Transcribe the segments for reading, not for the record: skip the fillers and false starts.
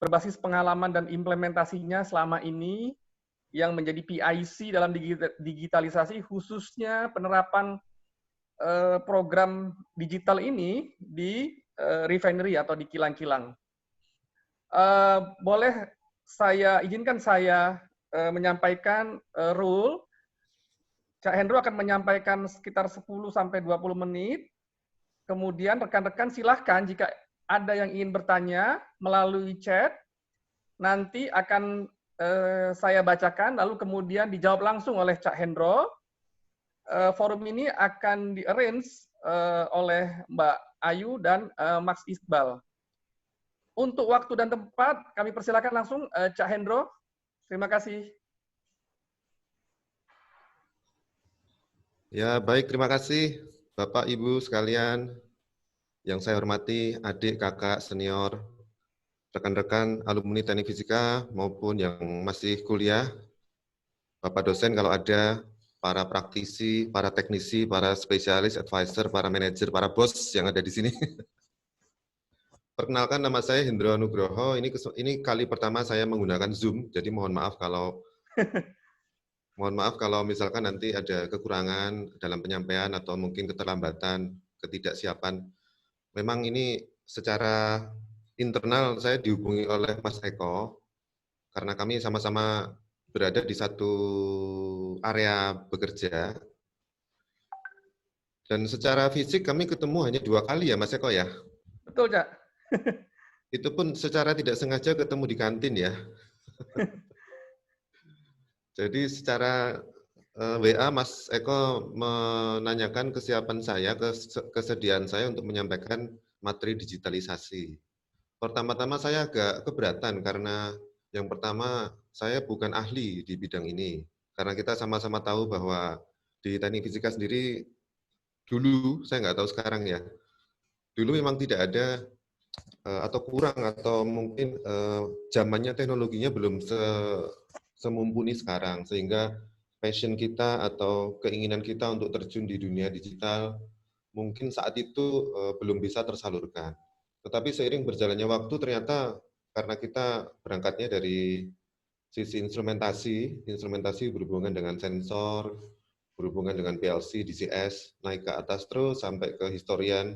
berbasis pengalaman dan implementasinya selama ini yang menjadi PIC dalam digitalisasi, khususnya penerapan program digital ini di refinery atau di kilang-kilang. Boleh izinkan saya menyampaikan rule. Cak Hendro akan menyampaikan sekitar 10-20 menit. Kemudian rekan-rekan silahkan jika ada yang ingin bertanya melalui chat, nanti akan saya bacakan, lalu kemudian dijawab langsung oleh Cak Hendro. Forum ini akan di-arrange oleh Mbak Ayu dan Mas Iqbal. Untuk waktu dan tempat, kami persilakan langsung Cak Hendro. Terima kasih. Ya, baik, terima kasih Bapak, Ibu sekalian yang saya hormati, adik, kakak, senior, rekan-rekan alumni Teknik Fisika maupun yang masih kuliah, Bapak dosen kalau ada, para praktisi, para teknisi, para spesialis, advisor, para manajer, para bos yang ada di sini. Perkenalkan, nama saya Hendro Nugroho. Ini kali pertama saya menggunakan Zoom, jadi mohon maaf kalau misalkan nanti ada kekurangan dalam penyampaian atau mungkin keterlambatan, ketidaksiapan. Memang ini secara internal saya dihubungi oleh Mas Eko, karena kami sama-sama berada di satu area bekerja. Dan secara fisik kami ketemu hanya 2 kali ya Mas Eko ya? Betul, Cak. Itu pun secara tidak sengaja ketemu di kantin ya. Jadi secara WA Mas Eko menanyakan kesiapan saya, kesediaan saya untuk menyampaikan materi digitalisasi. Pertama-tama saya agak keberatan karena yang pertama saya bukan ahli di bidang ini. Karena kita sama-sama tahu bahwa di teknik fisika sendiri dulu, saya nggak tahu sekarang ya, dulu memang tidak ada atau kurang atau mungkin zamannya teknologinya belum semumpuni sekarang, sehingga passion kita atau keinginan kita untuk terjun di dunia digital mungkin saat itu belum bisa tersalurkan. Tetapi seiring berjalannya waktu ternyata karena kita berangkatnya dari sisi instrumentasi berhubungan dengan sensor, berhubungan dengan PLC, DCS, naik ke atas terus sampai ke historian,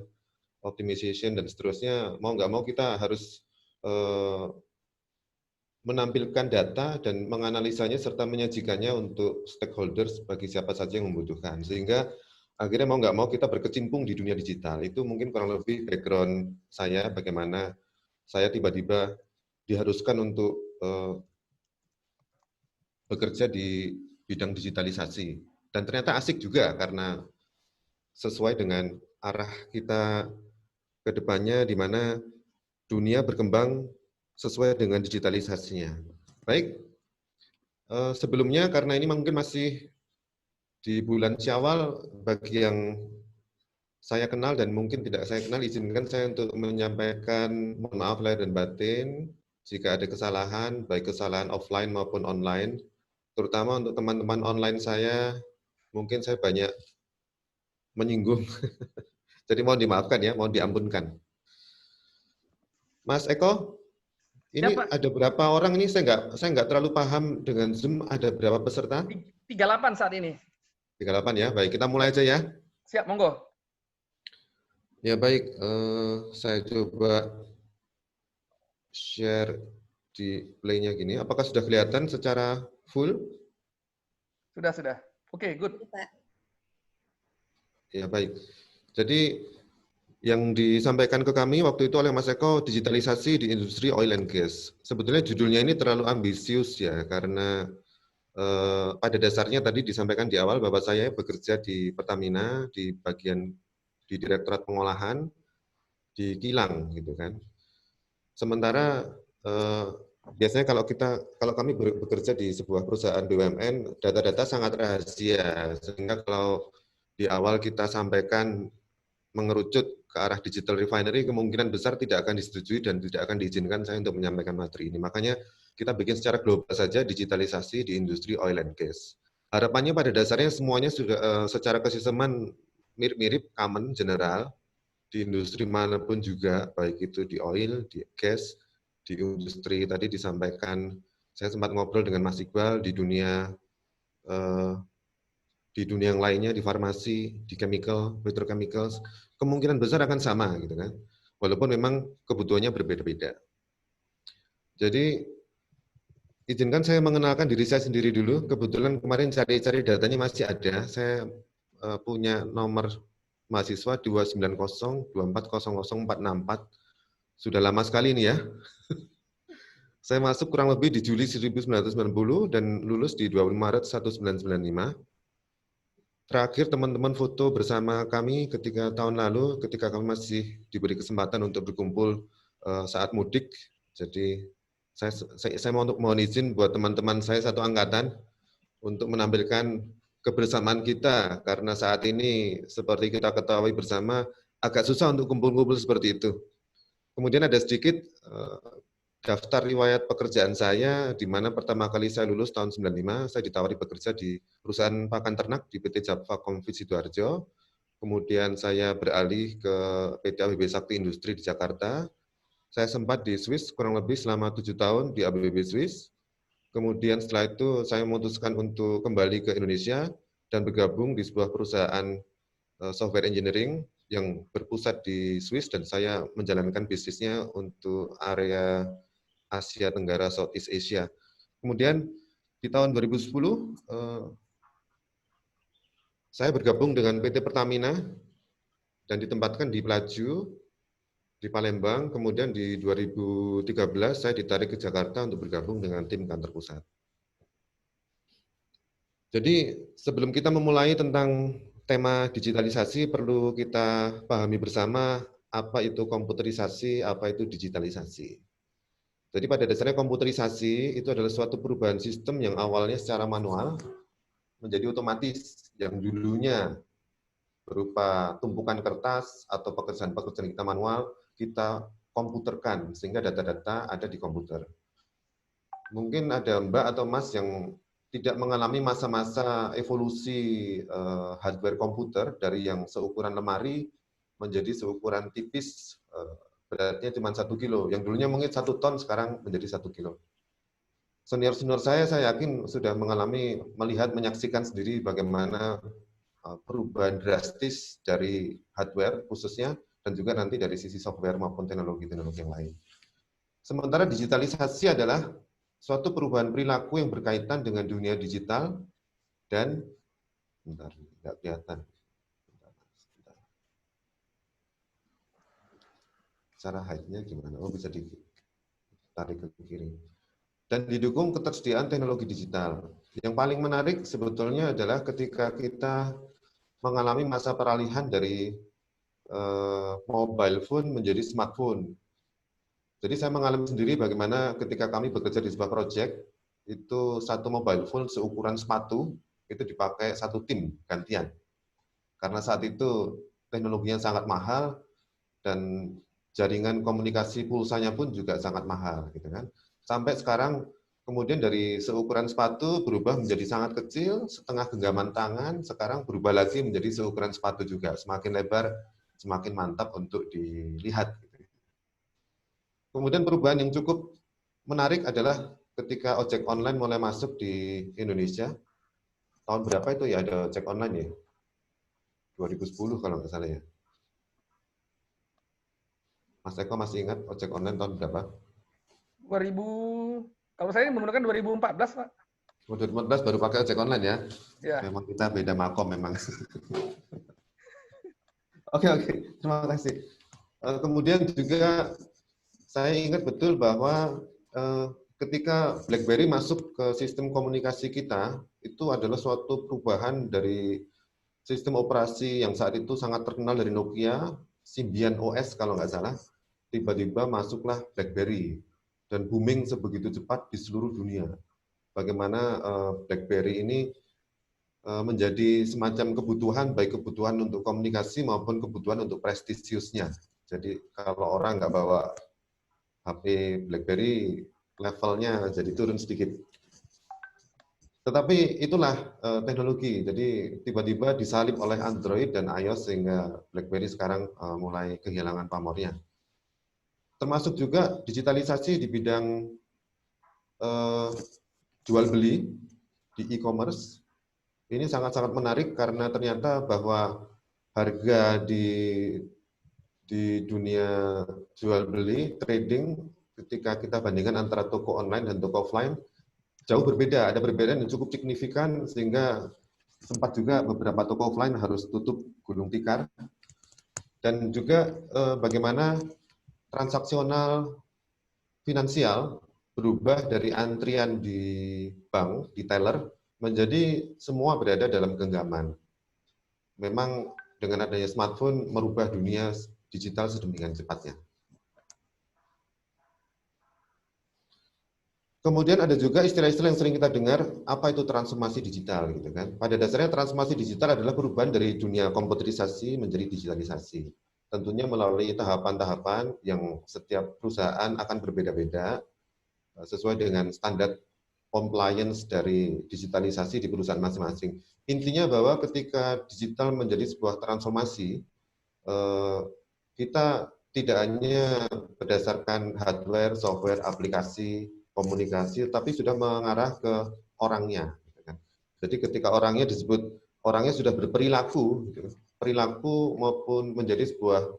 optimization, dan seterusnya. Mau nggak mau kita harus menampilkan data dan menganalisanya serta menyajikannya untuk stakeholders bagi siapa saja yang membutuhkan. Sehingga akhirnya mau nggak mau kita berkecimpung di dunia digital. Itu mungkin kurang lebih background saya, bagaimana saya tiba-tiba diharuskan untuk bekerja di bidang digitalisasi. Dan ternyata asik juga karena sesuai dengan arah kita ke depannya di mana dunia berkembang sesuai dengan digitalisasinya. Baik, sebelumnya karena ini mungkin masih di bulan Syawal, bagi yang saya kenal dan mungkin tidak saya kenal, izinkan saya untuk menyampaikan mohon maaf lahir dan batin jika ada kesalahan, baik kesalahan offline maupun online. Terutama untuk teman-teman online saya, mungkin saya banyak menyinggung. Jadi mohon dimaafkan ya, mohon diampunkan. Mas Eko, ini ya, ada berapa orang ini? Saya nggak terlalu paham dengan Zoom. Ada berapa peserta? 38 saat ini. 38 ya. Baik, kita mulai aja ya. Siap, monggo. Ya baik, saya coba share di play-nya gini. Apakah sudah kelihatan secara full? Sudah. Oke, good. Ya baik. Jadi yang disampaikan ke kami waktu itu oleh Mas Eko, digitalisasi di industri oil and gas. Sebetulnya judulnya ini terlalu ambisius ya, karena pada dasarnya tadi disampaikan di awal bahwa saya bekerja di Pertamina di bagian di Direktorat Pengolahan di kilang gitu kan. Sementara biasanya kalau kami bekerja di sebuah perusahaan BUMN, data-data sangat rahasia, sehingga kalau di awal kita sampaikan mengerucut ke arah digital refinery, kemungkinan besar tidak akan disetujui dan tidak akan diizinkan saya untuk menyampaikan materi ini. Makanya kita bikin secara global saja digitalisasi di industri oil and gas. Harapannya pada dasarnya semuanya sudah secara kesesamaan mirip-mirip, common, general, di industri manapun juga, baik itu di oil, di gas, di industri tadi disampaikan, saya sempat ngobrol dengan Mas Iqbal eh, di dunia yang lainnya, di farmasi, di chemical, petrochemicals, kemungkinan besar akan sama gitu kan. Walaupun memang kebutuhannya berbeda-beda. Jadi izinkan saya mengenalkan diri saya sendiri dulu. Kebetulan kemarin cari-cari datanya masih ada. Saya punya nomor mahasiswa 290240044. Sudah lama sekali ini ya. Saya masuk kurang lebih di Juli 1990 dan lulus di 20 Maret 1995. Terakhir teman-teman foto bersama kami ketika tahun lalu, ketika kami masih diberi kesempatan untuk berkumpul saat mudik. Jadi saya mohon izin buat teman-teman saya satu angkatan untuk menampilkan kebersamaan kita, karena saat ini seperti kita ketahui bersama agak susah untuk kumpul-kumpul seperti itu. Kemudian ada sedikit daftar riwayat pekerjaan saya, di mana pertama kali saya lulus tahun 95, saya ditawari bekerja di perusahaan pakan ternak di PT Java Confit Sidoarjo. Kemudian saya beralih ke PT ABB Sakti Industri di Jakarta. Saya sempat di Swiss kurang lebih selama 7 tahun di ABB Swiss. Kemudian setelah itu saya memutuskan untuk kembali ke Indonesia dan bergabung di sebuah perusahaan software engineering yang berpusat di Swiss, dan saya menjalankan bisnisnya untuk area Asia Tenggara, Southeast Asia. Kemudian di tahun 2010 saya bergabung dengan PT Pertamina dan ditempatkan di Pelaju, di Palembang. Kemudian di 2013 saya ditarik ke Jakarta untuk bergabung dengan tim kantor pusat. Jadi sebelum kita memulai tentang tema digitalisasi, perlu kita pahami bersama apa itu komputerisasi, apa itu digitalisasi. Jadi pada dasarnya komputerisasi itu adalah suatu perubahan sistem yang awalnya secara manual menjadi otomatis, yang dulunya berupa tumpukan kertas atau pekerjaan-pekerjaan kita manual, kita komputerkan sehingga data-data ada di komputer. Mungkin ada Mbak atau Mas yang tidak mengalami masa-masa evolusi hardware komputer dari yang seukuran lemari menjadi seukuran tipis, beratnya cuma 1 kilo. Yang dulunya mungkin 1 ton, sekarang menjadi 1 kilo. Senior-senior saya yakin sudah melihat, menyaksikan sendiri bagaimana perubahan drastis dari hardware khususnya, dan juga nanti dari sisi software maupun teknologi-teknologi yang lain. Sementara digitalisasi adalah suatu perubahan perilaku yang berkaitan dengan dunia digital dan, bentar, nggak kelihatan. Cara hide-nya gimana? Oh, bisa ditarik ke kiri. Dan didukung ketersediaan teknologi digital. Yang paling menarik sebetulnya adalah ketika kita mengalami masa peralihan dari mobile phone menjadi smartphone. Jadi saya mengalami sendiri bagaimana ketika kami bekerja di sebuah proyek, itu satu mobile phone seukuran sepatu, itu dipakai satu tim gantian. Karena saat itu teknologinya sangat mahal, dan jaringan komunikasi pulsanya pun juga sangat mahal, gitu kan. Sampai sekarang kemudian dari seukuran sepatu berubah menjadi sangat kecil, setengah genggaman tangan, sekarang berubah lagi menjadi seukuran sepatu juga, semakin lebar, semakin mantap untuk dilihat. Kemudian perubahan yang cukup menarik adalah ketika ojek online mulai masuk di Indonesia. Tahun berapa itu ya ada ojek online ya? 2010 kalau nggak salah ya. Mas Eko masih ingat ojek online tahun berapa? 2000, kalau saya menggunakan 2014, Pak. 2014 baru pakai ojek online ya? Ya. Memang kita beda makom memang. Oke, terima kasih. Kemudian juga saya ingat betul bahwa ketika BlackBerry masuk ke sistem komunikasi kita, itu adalah suatu perubahan dari sistem operasi yang saat itu sangat terkenal dari Nokia, Symbian OS kalau nggak salah, tiba-tiba masuklah BlackBerry dan booming sebegitu cepat di seluruh dunia. Bagaimana BlackBerry ini menjadi semacam kebutuhan, baik kebutuhan untuk komunikasi maupun kebutuhan untuk prestisiusnya. Jadi kalau orang nggak bawa HP BlackBerry, levelnya jadi turun sedikit. Tetapi itulah teknologi. Jadi tiba-tiba disalib oleh Android dan iOS sehingga BlackBerry sekarang mulai kehilangan pamornya. termasuk juga digitalisasi di bidang jual beli di e-commerce. Ini sangat-sangat menarik karena ternyata bahwa harga di dunia jual beli, trading, ketika kita bandingkan antara toko online dan toko offline, jauh berbeda. Ada perbedaan yang cukup signifikan sehingga sempat juga beberapa toko offline harus tutup gulung tikar. Dan juga bagaimana transaksional finansial berubah dari antrian di bank, di teller, menjadi semua berada dalam genggaman. Memang dengan adanya smartphone merubah dunia digital sedemikian cepatnya. Kemudian ada juga istilah-istilah yang sering kita dengar, apa itu transformasi digital, gitu kan? Pada dasarnya transformasi digital adalah perubahan dari dunia komputerisasi menjadi digitalisasi. Tentunya melalui tahapan-tahapan yang setiap perusahaan akan berbeda-beda sesuai dengan standar compliance dari digitalisasi di perusahaan masing-masing. Intinya bahwa ketika digital menjadi sebuah transformasi, kita tidak hanya berdasarkan hardware, software, aplikasi, komunikasi, tapi sudah mengarah ke orangnya. Jadi ketika orangnya disebut, orangnya sudah berperilaku, perilaku maupun menjadi sebuah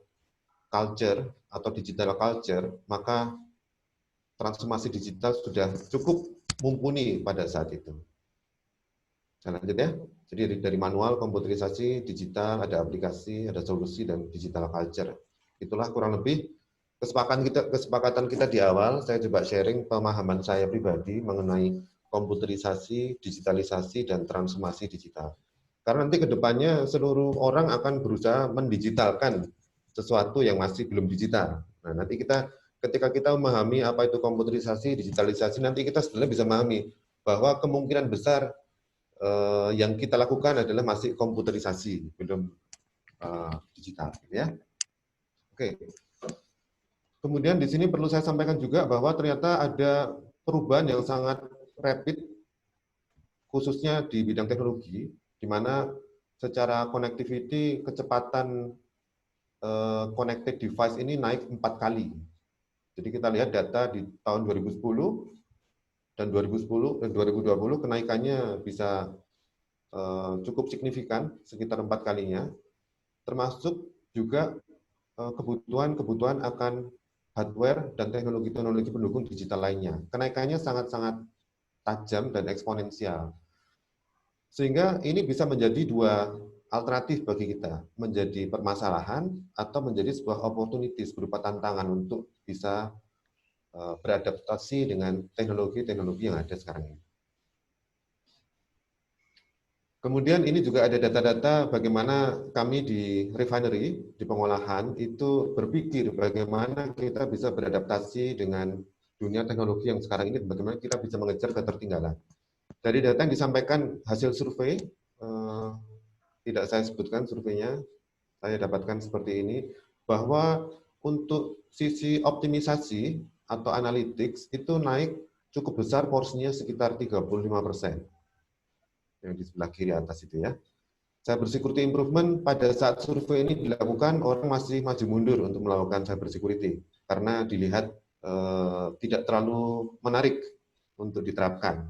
culture atau digital culture, maka transformasi digital sudah cukup mumpuni pada saat itu. Saya lanjut ya. Jadi dari manual, komputerisasi, digital, ada aplikasi, ada solusi, dan digital culture. Itulah kurang lebih kesepakatan kita di awal. Saya coba sharing pemahaman saya pribadi mengenai komputerisasi, digitalisasi, dan transformasi digital. Karena nanti ke depannya seluruh orang akan berusaha mendigitalkan sesuatu yang masih belum digital. Nah, nanti ketika kita memahami apa itu komputerisasi, digitalisasi, nanti kita sebenarnya bisa memahami bahwa kemungkinan besar yang kita lakukan adalah masih komputerisasi, belum digital. Ya. Oke. Kemudian di sini perlu saya sampaikan juga bahwa ternyata ada perubahan yang sangat rapid, khususnya di bidang teknologi, di mana secara connectivity, kecepatan connected device ini naik 4 kali. Jadi kita lihat data di tahun 2010 dan 2010 dan 2020 kenaikannya bisa cukup signifikan, sekitar 4 kalinya, termasuk juga kebutuhan akan hardware dan teknologi-teknologi pendukung digital lainnya. Kenaikannya sangat-sangat tajam dan eksponensial. Sehingga ini bisa menjadi dua alternatif bagi kita, menjadi permasalahan atau menjadi sebuah opportunities berupa tantangan untuk bisa beradaptasi dengan teknologi-teknologi yang ada sekarang ini. Kemudian ini juga ada data-data bagaimana kami di refinery, di pengolahan, itu berpikir bagaimana kita bisa beradaptasi dengan dunia teknologi yang sekarang ini, bagaimana kita bisa mengejar ketertinggalan. Dari data yang disampaikan hasil survei, tidak saya sebutkan surveinya, saya dapatkan seperti ini, bahwa untuk sisi optimisasi atau analytics itu naik cukup besar porsinya sekitar 35%. Yang di sebelah kiri atas itu ya. Cyber security improvement pada saat survei ini dilakukan, orang masih maju mundur untuk melakukan cyber security karena dilihat tidak terlalu menarik untuk diterapkan.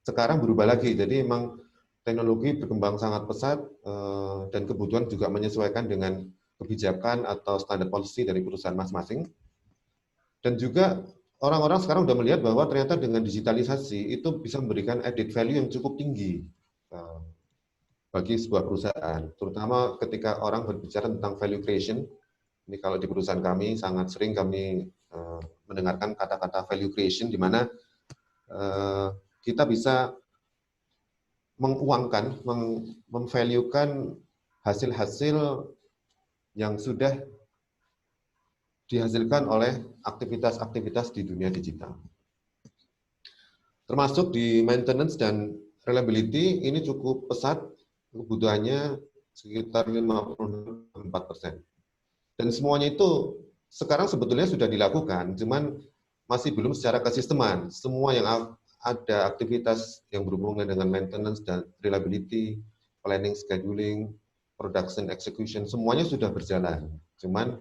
Sekarang berubah lagi, jadi memang teknologi berkembang sangat pesat dan kebutuhan juga menyesuaikan dengan kebijakan atau standar policy dari perusahaan masing-masing. Dan juga orang-orang sekarang sudah melihat bahwa ternyata dengan digitalisasi itu bisa memberikan added value yang cukup tinggi bagi sebuah perusahaan, terutama ketika orang berbicara tentang value creation. Ini kalau di perusahaan kami sangat sering kami mendengarkan kata-kata value creation, di mana kita bisa menguangkan, memvaluekan hasil-hasil yang sudah dihasilkan oleh aktivitas-aktivitas di dunia digital. Termasuk di maintenance dan reliability, ini cukup pesat, kebutuhannya sekitar 54%. Dan semuanya itu sekarang sebetulnya sudah dilakukan, cuman masih belum secara kesisteman. Semua yang ada aktivitas yang berhubungan dengan maintenance dan reliability, planning, scheduling, production, execution, semuanya sudah berjalan. Cuman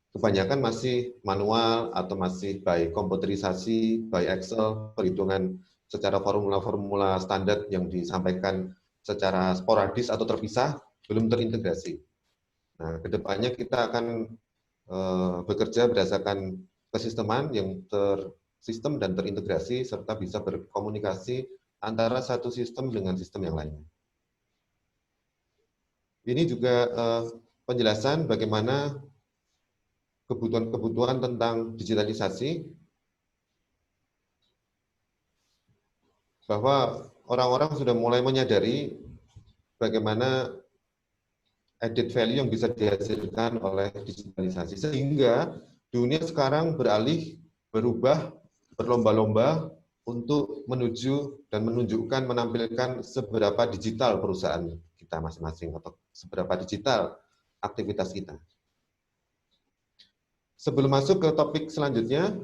kebanyakan masih manual atau masih by komputerisasi, by Excel, perhitungan secara formula-formula standar yang disampaikan secara sporadis atau terpisah, belum terintegrasi. Nah, kedepannya kita akan bekerja berdasarkan kesisteman yang tersistem dan terintegrasi, serta bisa berkomunikasi antara satu sistem dengan sistem yang lainnya. Ini juga penjelasan bagaimana kebutuhan-kebutuhan tentang digitalisasi, bahwa orang-orang sudah mulai menyadari bagaimana added value yang bisa dihasilkan oleh digitalisasi. Sehingga dunia sekarang berubah, berlomba-lomba untuk menuju dan menunjukkan, menampilkan seberapa digital perusahaan kita masing-masing atau seberapa digital aktivitas kita. Sebelum masuk ke topik selanjutnya,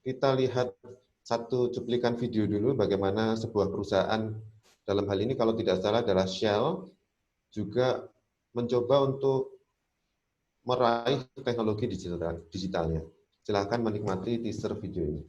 kita lihat satu cuplikan video dulu bagaimana sebuah perusahaan, dalam hal ini kalau tidak salah adalah Shell, juga mencoba untuk meraih teknologi digitalnya. Silakan menikmati teaser video ini.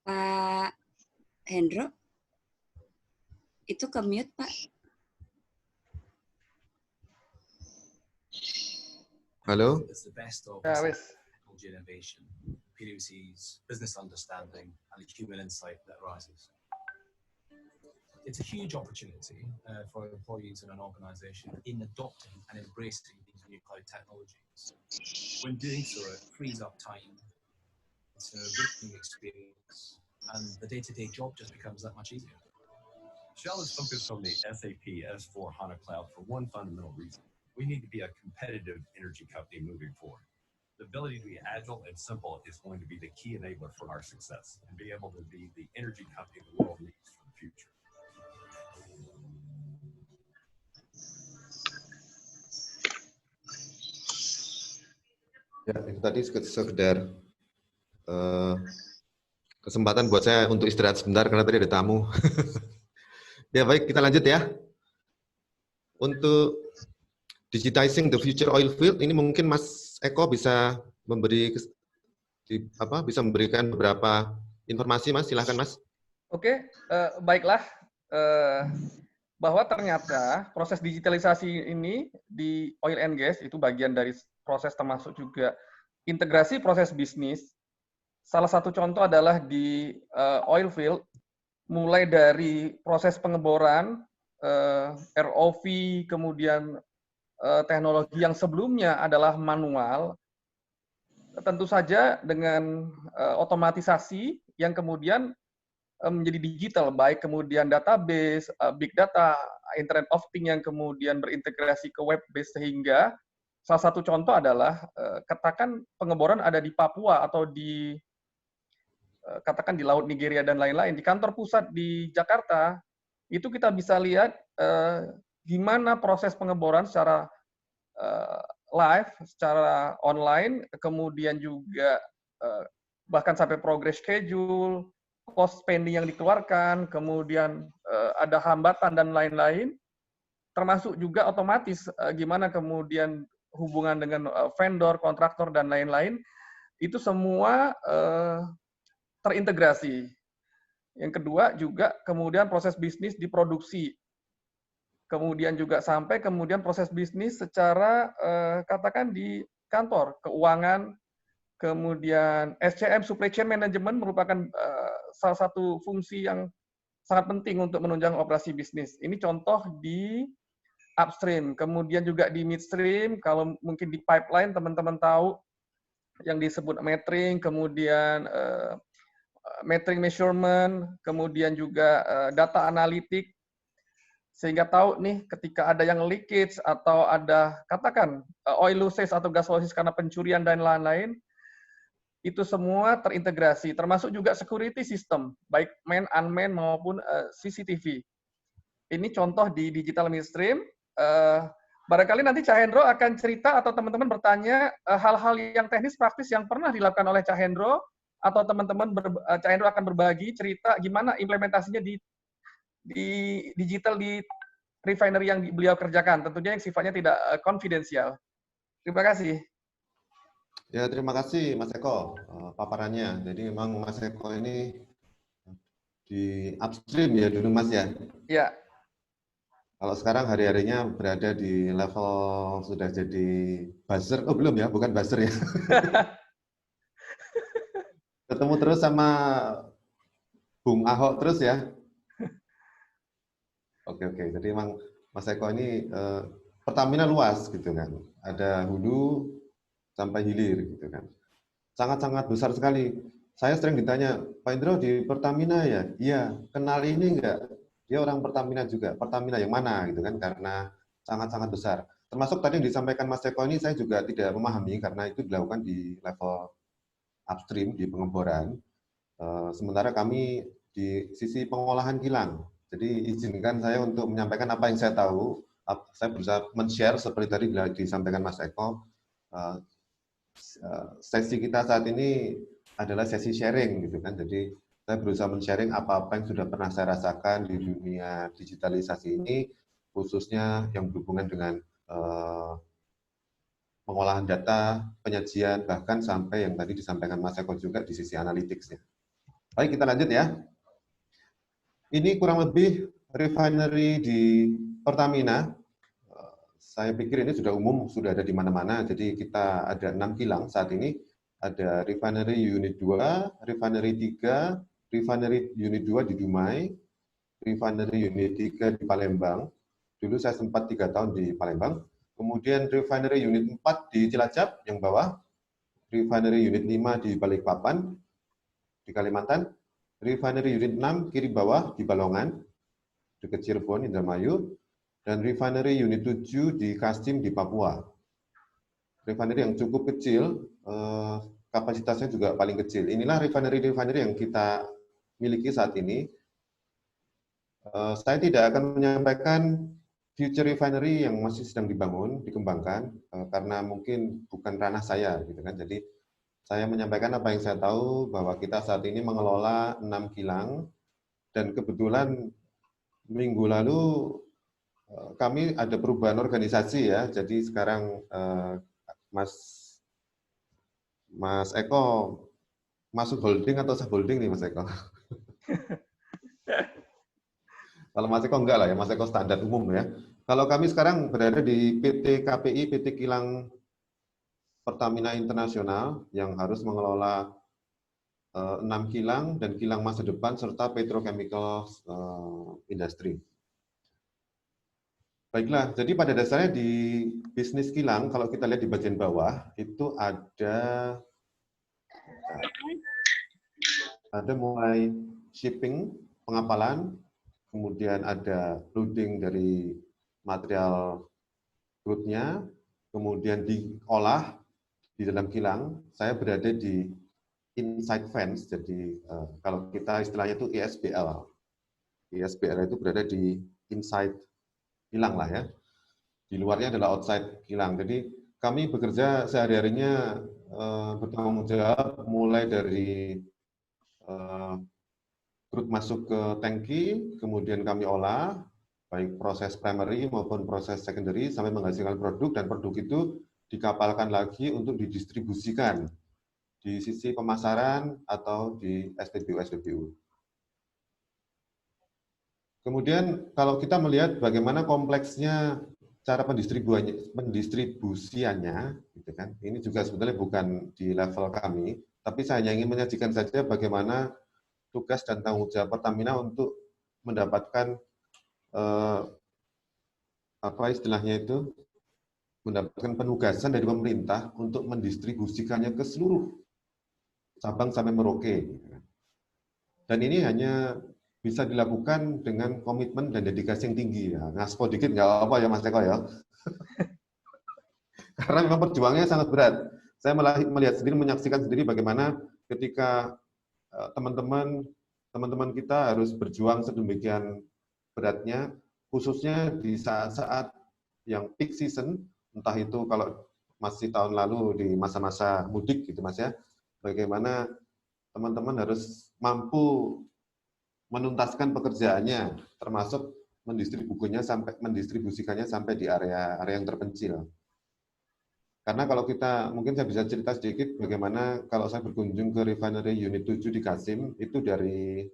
Pak Hendro, itu ke-mute, Pak. Halo? Ya, wes. Innovation, PwC's business understanding, and the human insight that arises. It's a huge opportunity for employees in an organization in adopting and embracing these new cloud technologies. When doing so, it frees up time, it's an enriching experience, and the day-to-day job just becomes that much easier. Shell is focused on the SAP S/4HANA Cloud for one fundamental reason. We need to be a competitive energy company moving forward. The ability to be agile and simple is going to be the key enabler for our success and be able to be the energy company the world needs for the future. Ya, itu tadi sekedar kesempatan buat saya untuk istirahat sebentar karena tadi ada tamu. Ya, baik, kita lanjut ya. Untuk digitizing the future oil field, ini mungkin Mas Eko bisa memberikan beberapa informasi, Mas. Silahkan, Mas. Oke, baiklah. Bahwa ternyata proses digitalisasi ini di oil and gas itu bagian dari proses, termasuk juga integrasi proses bisnis. Salah satu contoh adalah di oil field, mulai dari proses pengeboran, ROV, kemudian teknologi yang sebelumnya adalah manual, tentu saja dengan otomatisasi yang kemudian menjadi digital, baik kemudian database, big data, Internet of Things yang kemudian berintegrasi ke web base, sehingga salah satu contoh adalah katakan pengeboran ada di Papua atau di katakan di Laut Nigeria dan lain-lain, di kantor pusat di Jakarta, itu kita bisa lihat gimana proses pengeboran secara live, secara online, kemudian juga bahkan sampai progress schedule, cost spending yang dikeluarkan, kemudian ada hambatan dan lain-lain, termasuk juga otomatis gimana kemudian hubungan dengan vendor, kontraktor, dan lain-lain, itu semua terintegrasi. Yang kedua juga kemudian proses bisnis di produksi. Kemudian juga sampai kemudian proses bisnis secara katakan di kantor, keuangan, kemudian SCM, supply chain management merupakan salah satu fungsi yang sangat penting untuk menunjang operasi bisnis. Ini contoh di upstream, kemudian juga di midstream, kalau mungkin di pipeline teman-teman tahu yang disebut metering, kemudian metering measurement, kemudian juga data analitik, sehingga tahu nih ketika ada yang leakage atau ada katakan oil losses atau gas losses karena pencurian dan lain-lain, itu semua terintegrasi, termasuk juga security system, baik man, unmanned maupun CCTV. Ini contoh di digital midstream. Barangkali nanti Cak Hendro akan cerita atau teman-teman bertanya hal-hal yang teknis praktis yang pernah dilakukan oleh Cak Hendro, atau teman-teman Cak Hendro akan berbagi cerita gimana implementasinya di digital di refinery yang beliau kerjakan, tentunya yang sifatnya tidak konfidensial. Terima kasih. Ya, terima kasih Mas Eko paparannya. Jadi memang Mas Eko ini di upstream ya dulu Mas ya? Ya. Kalau sekarang hari-harinya berada di level sudah jadi buzzer, oh belum ya, bukan buzzer ya. Ketemu terus sama Bung Ahok terus ya. Oke, jadi memang Mas Eko ini Pertamina luas gitu kan. Ada hulu sampai hilir gitu kan. Sangat-sangat besar sekali. Saya sering ditanya, Pak Indro di Pertamina ya? Iya, kenal ini enggak? Dia orang Pertamina juga. Pertamina yang mana gitu kan? Karena sangat-sangat besar. Termasuk tadi yang disampaikan Mas Eko ini saya juga tidak memahami karena itu dilakukan di level upstream di pengeboran. Sementara kami di sisi pengolahan kilang. Jadi izinkan saya untuk menyampaikan apa yang saya tahu. Saya berusaha men-share seperti tadi disampaikan Mas Eko. Sesi kita saat ini adalah sesi sharing gitu kan. Jadi saya berusaha men-sharing apa-apa yang sudah pernah saya rasakan di dunia digitalisasi ini, khususnya yang berhubungan dengan pengolahan data, penyajian, bahkan sampai yang tadi disampaikan Mas Eko juga di sisi analytics-nya. Baik, kita lanjut ya. Ini kurang lebih refinery di Pertamina. Saya pikir ini sudah umum, sudah ada di mana-mana. Jadi kita ada 6 kilang saat ini. Ada refinery unit 2, refinery 3, refinery unit 2 di Dumai, refinery unit 3 di Palembang. Dulu saya sempat 3 tahun di Palembang. Kemudian refinery unit 4 di Cilacap, yang bawah. Refinery unit 5 di Balikpapan, di Kalimantan. Refinery unit 6 kiri bawah di Balongan, dekat Cirebon, Indramayu. Dan refinery unit 7 di Kastim di Papua. Refinery yang cukup kecil, kapasitasnya juga paling kecil. Inilah refinery-refinery yang kita miliki saat ini. Saya tidak akan menyampaikan future refinery yang masih sedang dibangun, dikembangkan, karena mungkin bukan ranah saya, gitu kan. Jadi saya menyampaikan apa yang saya tahu, bahwa kita saat ini mengelola 6 kilang, dan kebetulan minggu lalu kami ada perubahan organisasi ya. Jadi sekarang Mas Eko masuk holding atau sub-holding nih Mas Eko? Kalau Mas Eko enggak lah ya, Mas Eko standar umum ya. Kalau kami sekarang berada di PT KPI, PT Kilang Pertamina Internasional yang harus mengelola 6 kilang dan kilang masa depan serta petrochemical industry. Baiklah, jadi pada dasarnya di bisnis kilang, kalau kita lihat di bagian bawah, itu ada mulai shipping, pengapalan, kemudian ada loading dari material crude-nya, kemudian diolah di dalam kilang. Saya berada di inside fence, jadi kalau kita istilahnya itu ISBL. ISBL itu berada di inside kilang lah ya. Di luarnya adalah outside kilang. Jadi kami bekerja sehari-harinya bertanggung jawab mulai dari crude masuk ke tangki, kemudian kami olah, baik proses primary maupun proses secondary sampai menghasilkan produk, dan produk itu dikapalkan lagi untuk didistribusikan di sisi pemasaran atau di SPBU-SPBU. Kemudian kalau kita melihat bagaimana kompleksnya cara pendistribusiannya, gitu kan? Ini juga sebenarnya bukan di level kami, tapi saya hanya ingin menyajikan saja bagaimana tugas dan tanggung jawab Pertamina untuk mendapatkan apa istilahnya itu, mendapatkan penugasan dari pemerintah untuk mendistribusikannya ke seluruh Sabang sampai Merauke. Dan ini hanya bisa dilakukan dengan komitmen dan dedikasi yang tinggi. Ya, ngaspol dikit nggak apa ya Mas Eko ya. Karena memang perjuangannya sangat berat. Saya melihat sendiri, menyaksikan sendiri bagaimana ketika teman-teman kita harus berjuang sedemikian beratnya, khususnya di saat-saat yang peak season, entah itu kalau masih tahun lalu di masa-masa mudik gitu Mas ya, bagaimana teman-teman harus mampu menuntaskan pekerjaannya, termasuk mendistribusikannya sampai di area yang terpencil. Karena kalau kita, mungkin saya bisa cerita sedikit bagaimana kalau saya berkunjung ke refinery unit 7 di Kasim, itu dari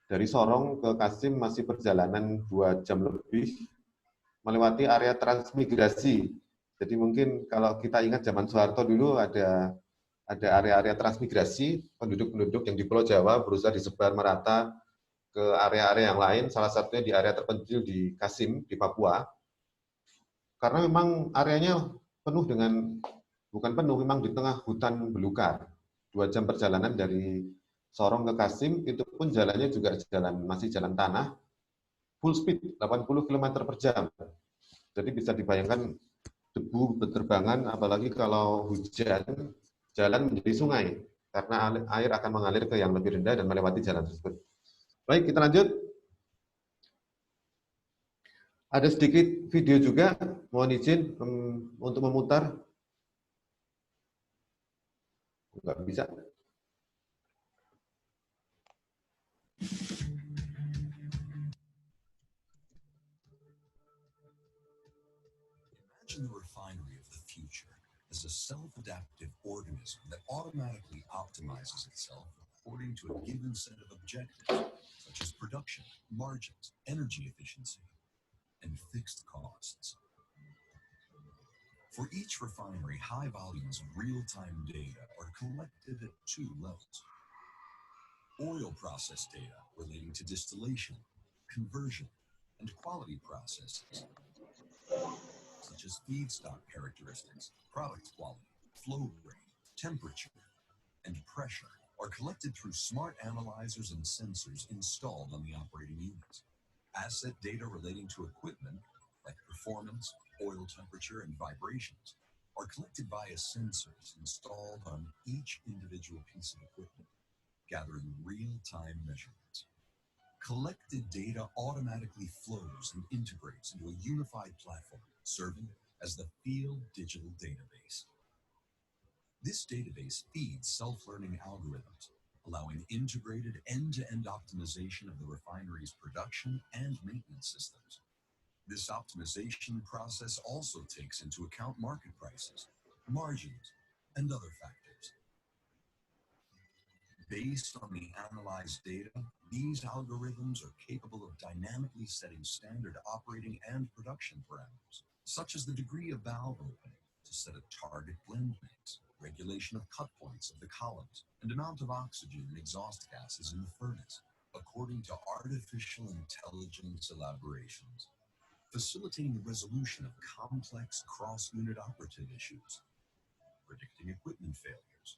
Sorong ke Kasim masih perjalanan 2 jam lebih, melewati area transmigrasi. Jadi mungkin kalau kita ingat zaman Soeharto dulu ada area-area transmigrasi, penduduk-penduduk yang di Pulau Jawa berusaha disebar merata ke area-area yang lain, salah satunya di area terpencil di Kasim, di Papua. Karena memang areanya penuh dengan, bukan penuh, memang di tengah hutan belukar. 2 jam perjalanan dari Sorong ke Kasim, itu pun jalannya juga masih jalan tanah, full speed, 80 km per jam. Jadi bisa dibayangkan debu berterbangan, apalagi kalau hujan, jalan menjadi sungai, karena air akan mengalir ke yang lebih rendah dan melewati jalan tersebut. Baik, kita lanjut. Ada sedikit video juga, mohon izin untuk memutar. Nggak bisa. Imagine the refinery of the future as a self-adaptive organism that automatically optimizes itself according to a given set of objectives, such as production, margins, energy efficiency, and fixed costs. For each refinery, high volumes of real-time data are collected at 2 levels. Oil process data relating to distillation, conversion, and quality processes, such as feedstock characteristics, product quality, flow rate, temperature, and pressure, are collected through smart analyzers and sensors installed on the operating units. Asset data relating to equipment, like performance, oil temperature, and vibrations, are collected via sensors installed on each individual piece of equipment, gathering real-time measurements. Collected data automatically flows and integrates into a unified platform, serving as the field digital database. This database feeds self-learning algorithms, allowing integrated end-to-end optimization of the refinery's production and maintenance systems. This optimization process also takes into account market prices, margins, and other factors. Based on the analyzed data, these algorithms are capable of dynamically setting standard operating and production parameters, such as the degree of valve opening to set a target blend mix, regulation of cut points of the columns, and amount of oxygen and exhaust gases in the furnace, according to artificial intelligence elaborations, facilitating the resolution of complex cross-unit operative issues, predicting equipment failures,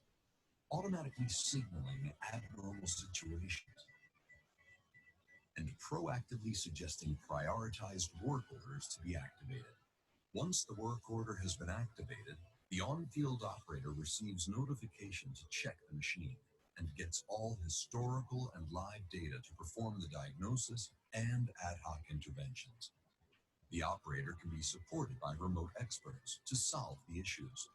automatically signaling abnormal situations, and proactively suggesting prioritized work orders to be activated. Once the work order has been activated, the on-field operator receives notification to check the machine and gets all historical and live data to perform the diagnosis and ad hoc interventions. The operator can be supported by remote experts to solve the issues.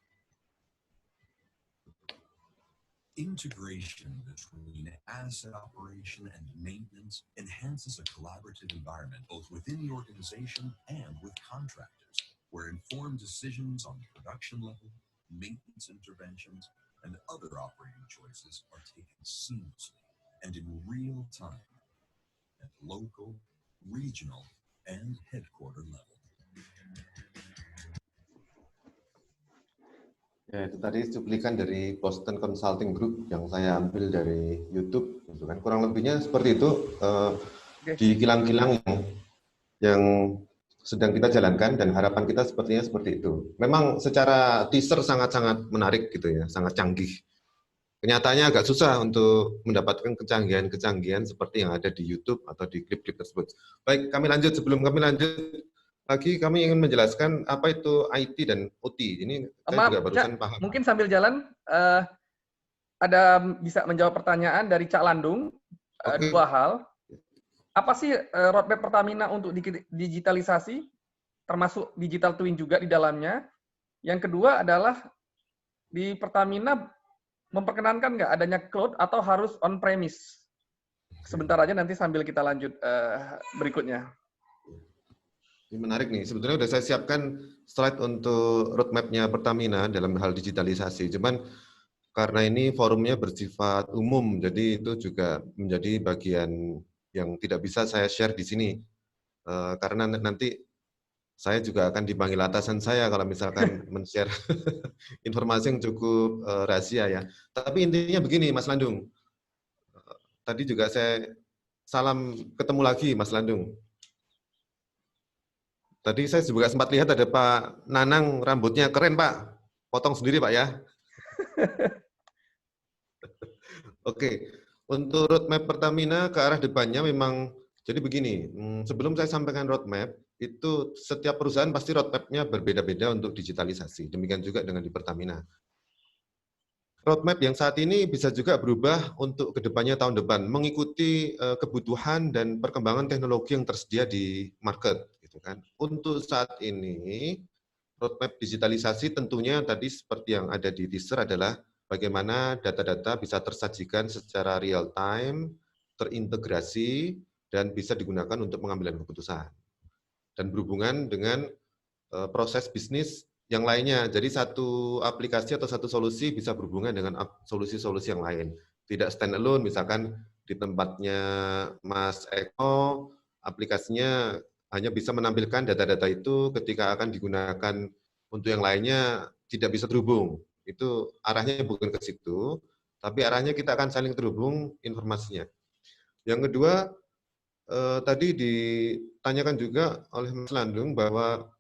Integration between asset operation and maintenance enhances a collaborative environment both within the organization and with contractors, where informed decisions on production level, maintenance interventions, and other operating choices are taken seamlessly and in real time at local, regional, and headquarter level. Ya, itu tadi cuplikan dari Boston Consulting Group yang saya ambil dari YouTube, gitu kan. Kurang lebihnya seperti itu di kilang-kilang yang sedang kita jalankan, dan harapan kita sepertinya seperti itu. Memang secara teaser sangat-sangat menarik gitu ya, sangat canggih. Kenyataannya agak susah untuk mendapatkan kecanggihan-kecanggihan seperti yang ada di YouTube atau di klip-klip tersebut. Baik, kami lanjut. Sebelum kami lanjut lagi, kami ingin menjelaskan apa itu IT dan OT. Ini saya juga barusan paham. Mungkin sambil jalan, ada bisa menjawab pertanyaan dari Cak Landung. Dua hal. Apa sih roadmap Pertamina untuk digitalisasi, termasuk digital twin juga di dalamnya? Yang kedua adalah di Pertamina memperkenankan nggak adanya cloud atau harus on-premise? Sebentar aja, nanti sambil kita lanjut berikutnya. Ini menarik nih. Sebetulnya sudah saya siapkan slide untuk roadmap-nya Pertamina dalam hal digitalisasi. Cuman karena ini forumnya bersifat umum, jadi itu juga menjadi bagian yang tidak bisa saya share di sini. Karena nanti saya juga akan dipanggil atasan saya kalau misalkan men-share informasi yang cukup rahasia ya. Tapi intinya begini, Mas Landung. Tadi juga saya salam ketemu lagi, Mas Landung. Tadi saya juga sempat lihat ada Pak Nanang, rambutnya keren Pak. Potong sendiri Pak ya. Oke, untuk roadmap Pertamina ke arah depannya memang, jadi begini, sebelum saya sampaikan roadmap, itu setiap perusahaan pasti roadmap-nya berbeda-beda untuk digitalisasi. Demikian juga dengan di Pertamina. Roadmap yang saat ini bisa juga berubah untuk kedepannya tahun depan, mengikuti kebutuhan dan perkembangan teknologi yang tersedia di market. Gitu kan. Untuk saat ini, roadmap digitalisasi tentunya tadi seperti yang ada di teaser adalah bagaimana data-data bisa tersajikan secara real time, terintegrasi, dan bisa digunakan untuk pengambilan keputusan. Dan berhubungan dengan proses bisnis yang lainnya. Jadi satu aplikasi atau satu solusi bisa berhubungan dengan solusi-solusi yang lain. Tidak stand alone, misalkan di tempatnya Mas Eko, aplikasinya hanya bisa menampilkan data-data itu ketika akan digunakan untuk yang lainnya tidak bisa terhubung. Itu arahnya bukan ke situ, tapi arahnya kita akan saling terhubung informasinya. Yang kedua, tadi ditanyakan juga oleh Mas Landung bahwa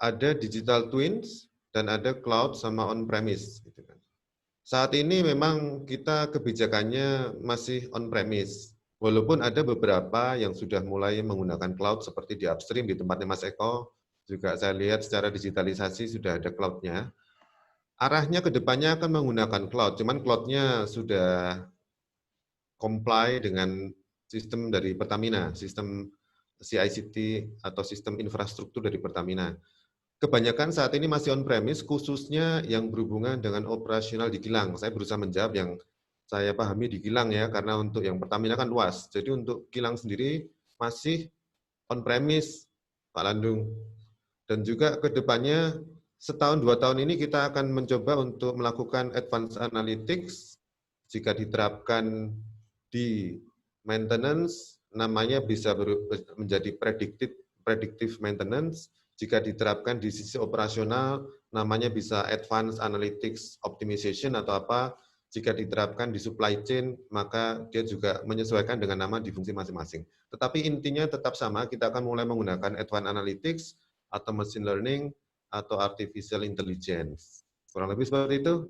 ada digital twins dan ada cloud sama on-premise. Gitu kan. Saat ini memang kita kebijakannya masih on-premise. Walaupun ada beberapa yang sudah mulai menggunakan cloud seperti di upstream, di tempatnya Mas Eko, juga saya lihat secara digitalisasi sudah ada cloud-nya. Arahnya ke depannya akan menggunakan cloud, cuman cloud-nya sudah comply dengan sistem dari Pertamina, sistem CICT atau sistem infrastruktur dari Pertamina. Kebanyakan saat ini masih on-premise, khususnya yang berhubungan dengan operasional di kilang. Saya berusaha menjawab yang saya pahami di kilang ya, karena untuk yang Pertamina kan luas. Jadi untuk kilang sendiri masih on-premise, Pak Landung. Dan juga ke depannya, setahun, 2 tahun ini kita akan mencoba untuk melakukan advanced analytics. Jika diterapkan di maintenance, namanya bisa menjadi predictive maintenance. Jika diterapkan di sisi operasional, namanya bisa advanced analytics optimization atau apa. Jika diterapkan di supply chain, maka dia juga menyesuaikan dengan nama di fungsi masing-masing. Tetapi intinya tetap sama, kita akan mulai menggunakan advanced analytics, atau machine learning, atau artificial intelligence. Kurang lebih seperti itu.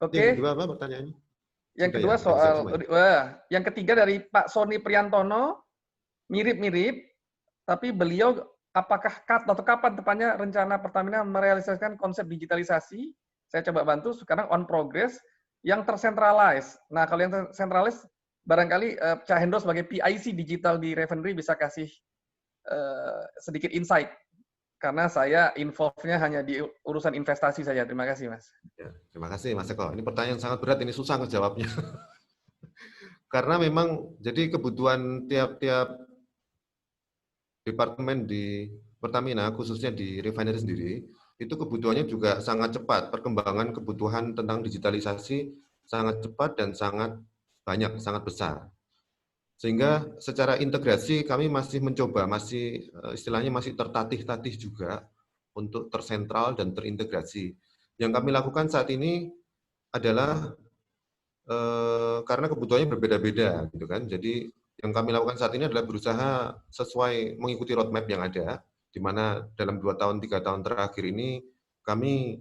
Oke. Yang kedua apa pertanyaannya? Yang kedua yang ketiga dari Pak Sony Priantono, mirip-mirip, tapi beliau apakah atau kapan tepatnya rencana Pertamina merealisasikan konsep digitalisasi? Saya coba bantu, sekarang on progress, yang tersentralize. Nah, kalau yang tersentralize, barangkali Cak Hendro sebagai PIC digital di Refinery bisa kasih sedikit insight. Karena saya involve-nya hanya di urusan investasi saja. Terima kasih, Mas. Ya, terima kasih, Mas Eko. Ini pertanyaan sangat berat, ini susah ngejawabnya. Karena memang jadi kebutuhan tiap-tiap departemen di Pertamina, khususnya di refinery sendiri, itu kebutuhannya juga sangat cepat. Perkembangan kebutuhan tentang digitalisasi sangat cepat dan sangat banyak, sangat besar. Sehingga secara integrasi kami masih mencoba, istilahnya masih tertatih-tatih juga untuk tersentral dan terintegrasi. Yang kami lakukan saat ini adalah karena kebutuhannya berbeda-beda, gitu kan. Jadi yang kami lakukan saat ini adalah berusaha sesuai mengikuti roadmap yang ada, di mana dalam 2 tahun, 3 tahun terakhir ini kami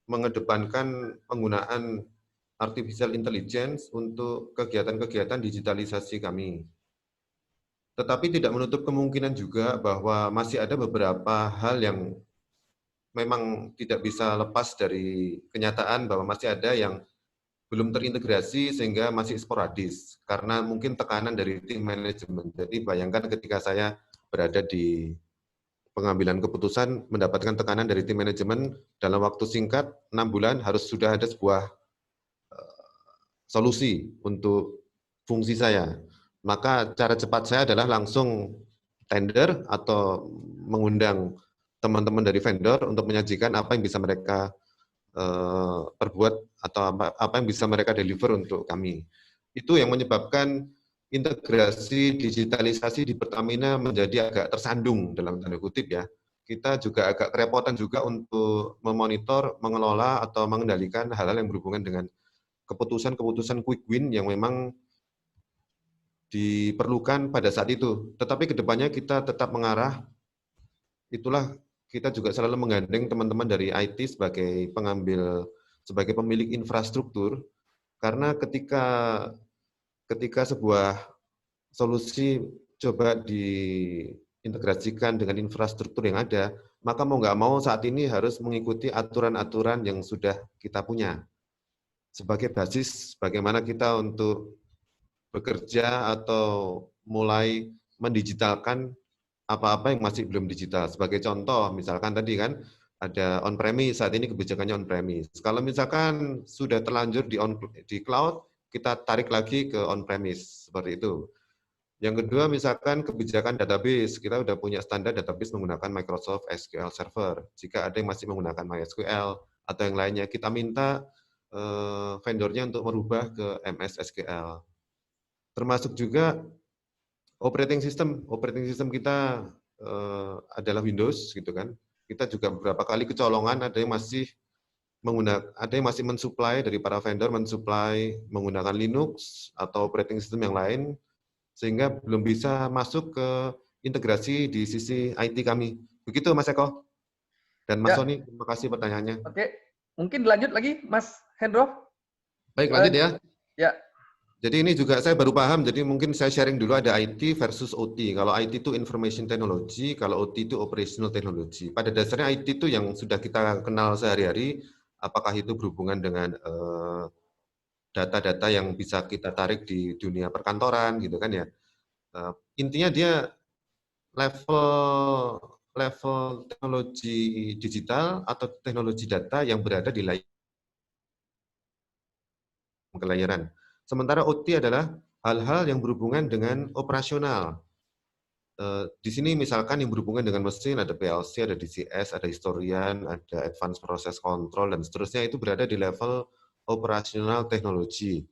mengedepankan penggunaan artificial intelligence untuk kegiatan-kegiatan digitalisasi kami. Tetapi tidak menutup kemungkinan juga bahwa masih ada beberapa hal yang memang tidak bisa lepas dari kenyataan bahwa masih ada yang belum terintegrasi sehingga masih sporadis karena mungkin tekanan dari tim manajemen. Jadi bayangkan ketika saya berada di pengambilan keputusan mendapatkan tekanan dari tim manajemen dalam waktu singkat 6 bulan harus sudah ada sebuah solusi untuk fungsi saya. Maka cara cepat saya adalah langsung tender atau mengundang teman-teman dari vendor untuk menyajikan apa yang bisa mereka perbuat atau apa yang bisa mereka deliver untuk kami. Itu yang menyebabkan integrasi digitalisasi di Pertamina menjadi agak tersandung dalam tanda kutip ya. Kita juga agak kerepotan juga untuk memonitor, mengelola atau mengendalikan hal-hal yang berhubungan dengan keputusan-keputusan quick win yang memang diperlukan pada saat itu. Tetapi kedepannya kita tetap mengarah, itulah kita juga selalu menggandeng teman-teman dari IT sebagai sebagai pemilik infrastruktur, karena ketika sebuah solusi coba diintegrasikan dengan infrastruktur yang ada, maka mau nggak mau saat ini harus mengikuti aturan-aturan yang sudah kita punya sebagai basis bagaimana kita untuk bekerja atau mulai mendigitalkan apa-apa yang masih belum digital. Sebagai contoh, misalkan tadi kan ada on-premise, saat ini kebijakannya on-premise. Kalau misalkan sudah terlanjur di cloud, kita tarik lagi ke on-premise, seperti itu. Yang kedua, misalkan kebijakan database, kita sudah punya standar database menggunakan Microsoft SQL Server. Jika ada yang masih menggunakan MySQL atau yang lainnya, kita minta vendornya untuk merubah ke MS SQL. Termasuk juga operating system kita adalah Windows gitu kan. Kita juga beberapa kali kecolongan, ada yang masih mensuplai dari para vendor mensuplai menggunakan Linux atau operating system yang lain sehingga belum bisa masuk ke integrasi di sisi IT kami. Begitu Mas Eko dan Mas Sony, terima kasih pertanyaannya. Oke, mungkin dilanjut lagi Mas Hendro. Baik, lanjut ya. Ya. Jadi ini juga saya baru paham, jadi mungkin saya sharing dulu ada IT versus OT. Kalau IT itu Information Technology, kalau OT itu Operational Technology. Pada dasarnya IT itu yang sudah kita kenal sehari-hari, apakah itu berhubungan dengan data-data yang bisa kita tarik di dunia perkantoran, gitu kan ya. Intinya dia level teknologi digital atau teknologi data yang berada di layaran. Sementara OT adalah hal-hal yang berhubungan dengan operasional. Di sini misalkan yang berhubungan dengan mesin, ada PLC, ada DCS, ada historian, ada advanced process control, dan seterusnya itu berada di level operasional teknologi.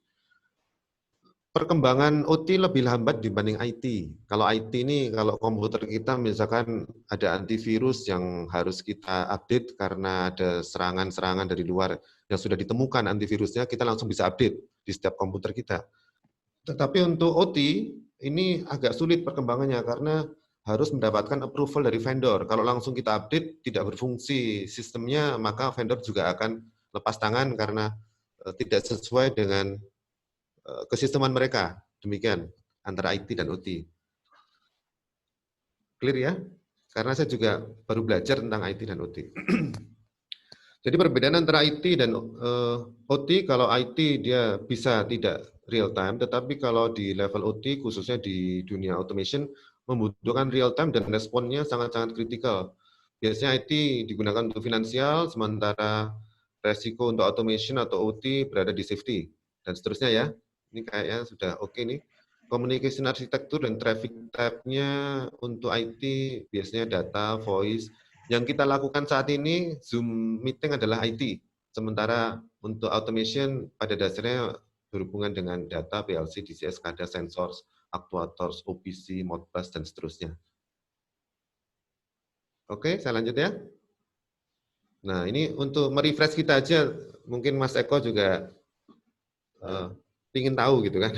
Perkembangan OT lebih lambat dibanding IT. Kalau IT ini, kalau komputer kita misalkan ada antivirus yang harus kita update karena ada serangan-serangan dari luar yang sudah ditemukan antivirusnya, kita langsung bisa update di setiap komputer kita. Tetapi untuk OT, ini agak sulit perkembangannya karena harus mendapatkan approval dari vendor. Kalau langsung kita update, tidak berfungsi sistemnya, maka vendor juga akan lepas tangan karena tidak sesuai dengan kesisteman mereka. Demikian antara IT dan OT. Clear ya? Karena saya juga baru belajar tentang IT dan OT. Jadi perbedaan antara IT dan OT, kalau IT dia bisa tidak real time, tetapi kalau di level OT, khususnya di dunia automation, membutuhkan real time dan responnya sangat-sangat kritikal. Biasanya IT digunakan untuk finansial, sementara resiko untuk automation atau OT berada di safety, dan seterusnya ya. Ini kayaknya sudah oke nih. Communication arsitektur dan traffic type-nya untuk IT biasanya data, voice. Yang kita lakukan saat ini, Zoom meeting adalah IT. Sementara untuk automation pada dasarnya berhubungan dengan data, PLC, DCS, SCADA, sensors, actuators, OPC, Modbus, dan seterusnya. Oke, saya lanjut ya. Nah, ini untuk merefresh kita aja, mungkin Mas Eko juga ingin tahu gitu kan.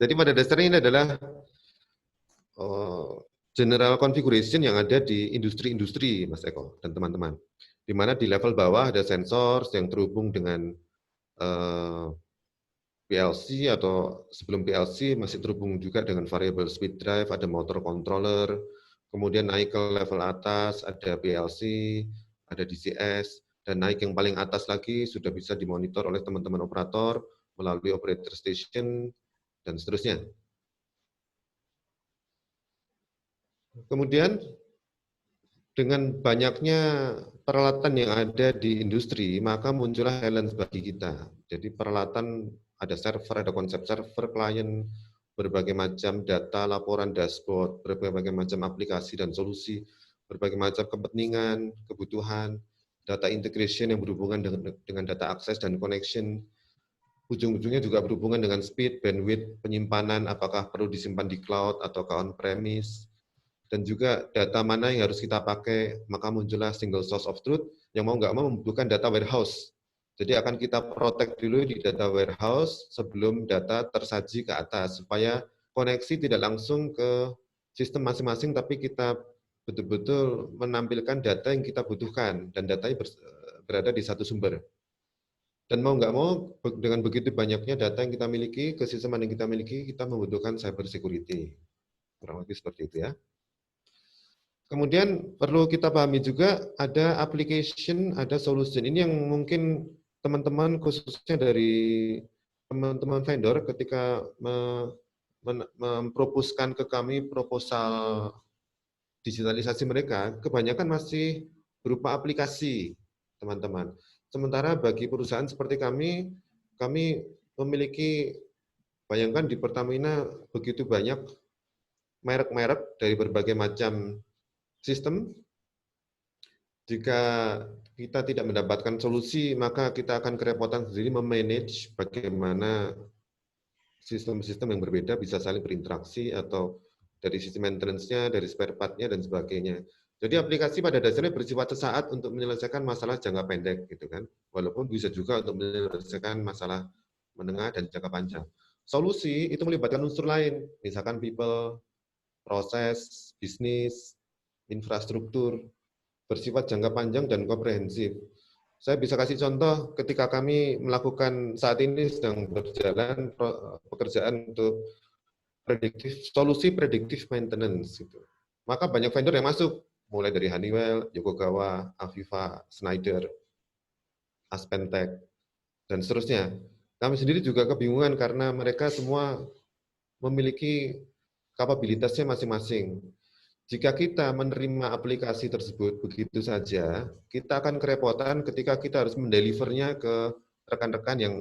Jadi pada dasarnya ini adalah general configuration yang ada di industri-industri, Mas Eko dan teman-teman. Di mana di level bawah ada sensor yang terhubung dengan PLC, atau sebelum PLC masih terhubung juga dengan variable speed drive, ada motor controller, kemudian naik ke level atas ada PLC, ada DCS, dan naik yang paling atas lagi sudah bisa dimonitor oleh teman-teman operator melalui operator station, dan seterusnya. Kemudian dengan banyaknya peralatan yang ada di industri, maka muncullah challenge bagi kita. Jadi peralatan, ada server, ada konsep server, klien, berbagai macam data, laporan, dashboard, berbagai macam aplikasi dan solusi, berbagai macam kepentingan, kebutuhan, data integration yang berhubungan dengan data akses dan connection, ujung-ujungnya juga berhubungan dengan speed, bandwidth, penyimpanan, apakah perlu disimpan di cloud atau on-premise, dan juga data mana yang harus kita pakai, maka muncullah single source of truth yang mau nggak mau membutuhkan data warehouse. Jadi akan kita protect dulu di data warehouse sebelum data tersaji ke atas, supaya koneksi tidak langsung ke sistem masing-masing, tapi kita betul-betul menampilkan data yang kita butuhkan, dan datanya berada di satu sumber. Dan mau nggak mau, dengan begitu banyaknya data yang kita miliki, ke sistem yang kita miliki, kita membutuhkan cyber security. Kurang lebih seperti itu ya. Kemudian perlu kita pahami juga ada application, ada solution. Ini yang mungkin teman-teman khususnya dari teman-teman vendor ketika mempropuskan ke kami proposal digitalisasi mereka, kebanyakan masih berupa aplikasi, teman-teman. Sementara bagi perusahaan seperti kami memiliki, bayangkan di Pertamina begitu banyak merek-merek dari berbagai macam sistem. Jika kita tidak mendapatkan solusi, maka kita akan kerepotan sendiri memanage bagaimana sistem-sistem yang berbeda bisa saling berinteraksi, atau dari sisi maintenance-nya, dari spare part-nya, dan sebagainya. Jadi aplikasi pada dasarnya bersifat sesaat untuk menyelesaikan masalah jangka pendek, gitu kan. Walaupun bisa juga untuk menyelesaikan masalah menengah dan jangka panjang. Solusi itu melibatkan unsur lain, misalkan people, proses, bisnis, infrastruktur, bersifat jangka panjang dan komprehensif. Saya bisa kasih contoh ketika kami melakukan saat ini sedang berjalan pekerjaan untuk solusi predictive maintenance. Gitu. Maka banyak vendor yang masuk, mulai dari Honeywell, Yokogawa, Aviva, Schneider, Aspentek, dan seterusnya. Kami sendiri juga kebingungan karena mereka semua memiliki kapabilitasnya masing-masing. Jika kita menerima aplikasi tersebut begitu saja, kita akan kerepotan ketika kita harus mendelivernya ke rekan-rekan yang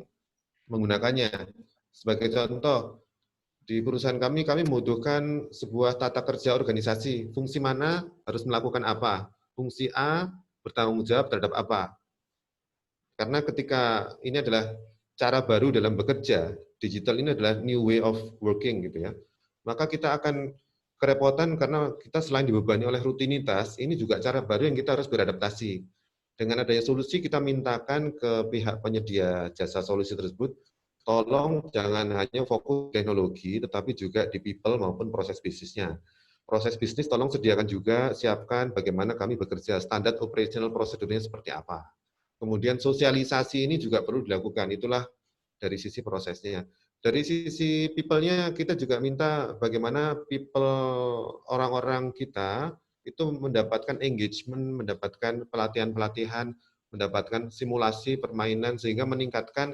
menggunakannya. Sebagai contoh, di perusahaan kami membutuhkan sebuah tata kerja organisasi. Fungsi mana harus melakukan apa? Fungsi A bertanggung jawab terhadap apa? Karena ketika ini adalah cara baru dalam bekerja, digital ini adalah new way of working gitu ya. Maka kita akan kerepotan karena kita selain dibebani oleh rutinitas, ini juga cara baru yang kita harus beradaptasi. Dengan adanya solusi, kita mintakan ke pihak penyedia jasa solusi tersebut, tolong jangan hanya fokus teknologi, tetapi juga di people maupun proses bisnisnya. Proses bisnis tolong sediakan juga, siapkan bagaimana kami bekerja, standar operational prosedurnya seperti apa. Kemudian sosialisasi ini juga perlu dilakukan, itulah dari sisi prosesnya. Dari sisi people-nya, kita juga minta bagaimana people, orang-orang kita, itu mendapatkan engagement, mendapatkan pelatihan-pelatihan, mendapatkan simulasi permainan, sehingga meningkatkan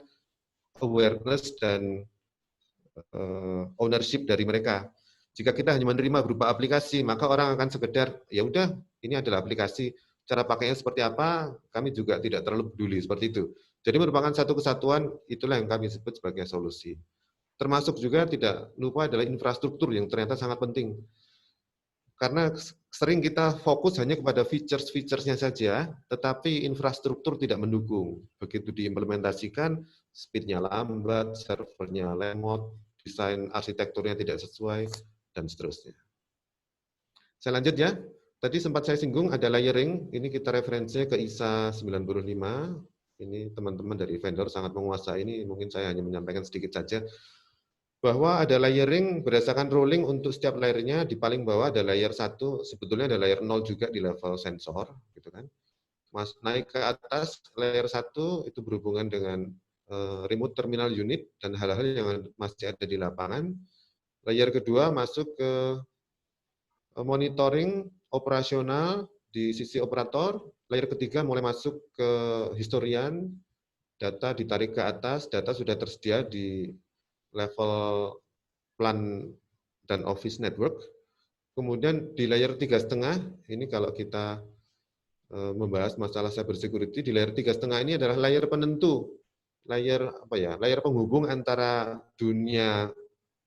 awareness dan ownership dari mereka. Jika kita hanya menerima berupa aplikasi, maka orang akan sekedar, ya udah, ini adalah aplikasi, cara pakainya seperti apa, kami juga tidak terlalu peduli, seperti itu. Jadi merupakan satu kesatuan, itulah yang kami sebut sebagai solusi. Termasuk juga tidak lupa adalah infrastruktur yang ternyata sangat penting. Karena sering kita fokus hanya kepada features-featuresnya saja, tetapi infrastruktur tidak mendukung. Begitu diimplementasikan, speed-nya lambat, servernya lemot, desain arsitekturnya tidak sesuai, dan seterusnya. Saya lanjut ya. Tadi sempat saya singgung ada layering, ini kita referensinya ke ISA 95. Ini teman-teman dari vendor sangat menguasai ini, mungkin saya hanya menyampaikan sedikit saja. Bahwa ada layering berdasarkan rolling untuk setiap layernya, di paling bawah ada layer 1, sebetulnya ada layer 0 juga di level sensor, gitu kan. Mas, naik ke atas layer 1 itu berhubungan dengan remote terminal unit dan hal-hal yang masih ada di lapangan. Layer kedua masuk ke monitoring operasional di sisi operator. Layer ketiga mulai masuk ke historian, data ditarik ke atas, data sudah tersedia di level plan dan office network. Kemudian di layer 3,5, ini kalau kita membahas masalah cyber security, di layer 3,5 ini adalah layer penentu, layer apa ya, layer penghubung antara dunia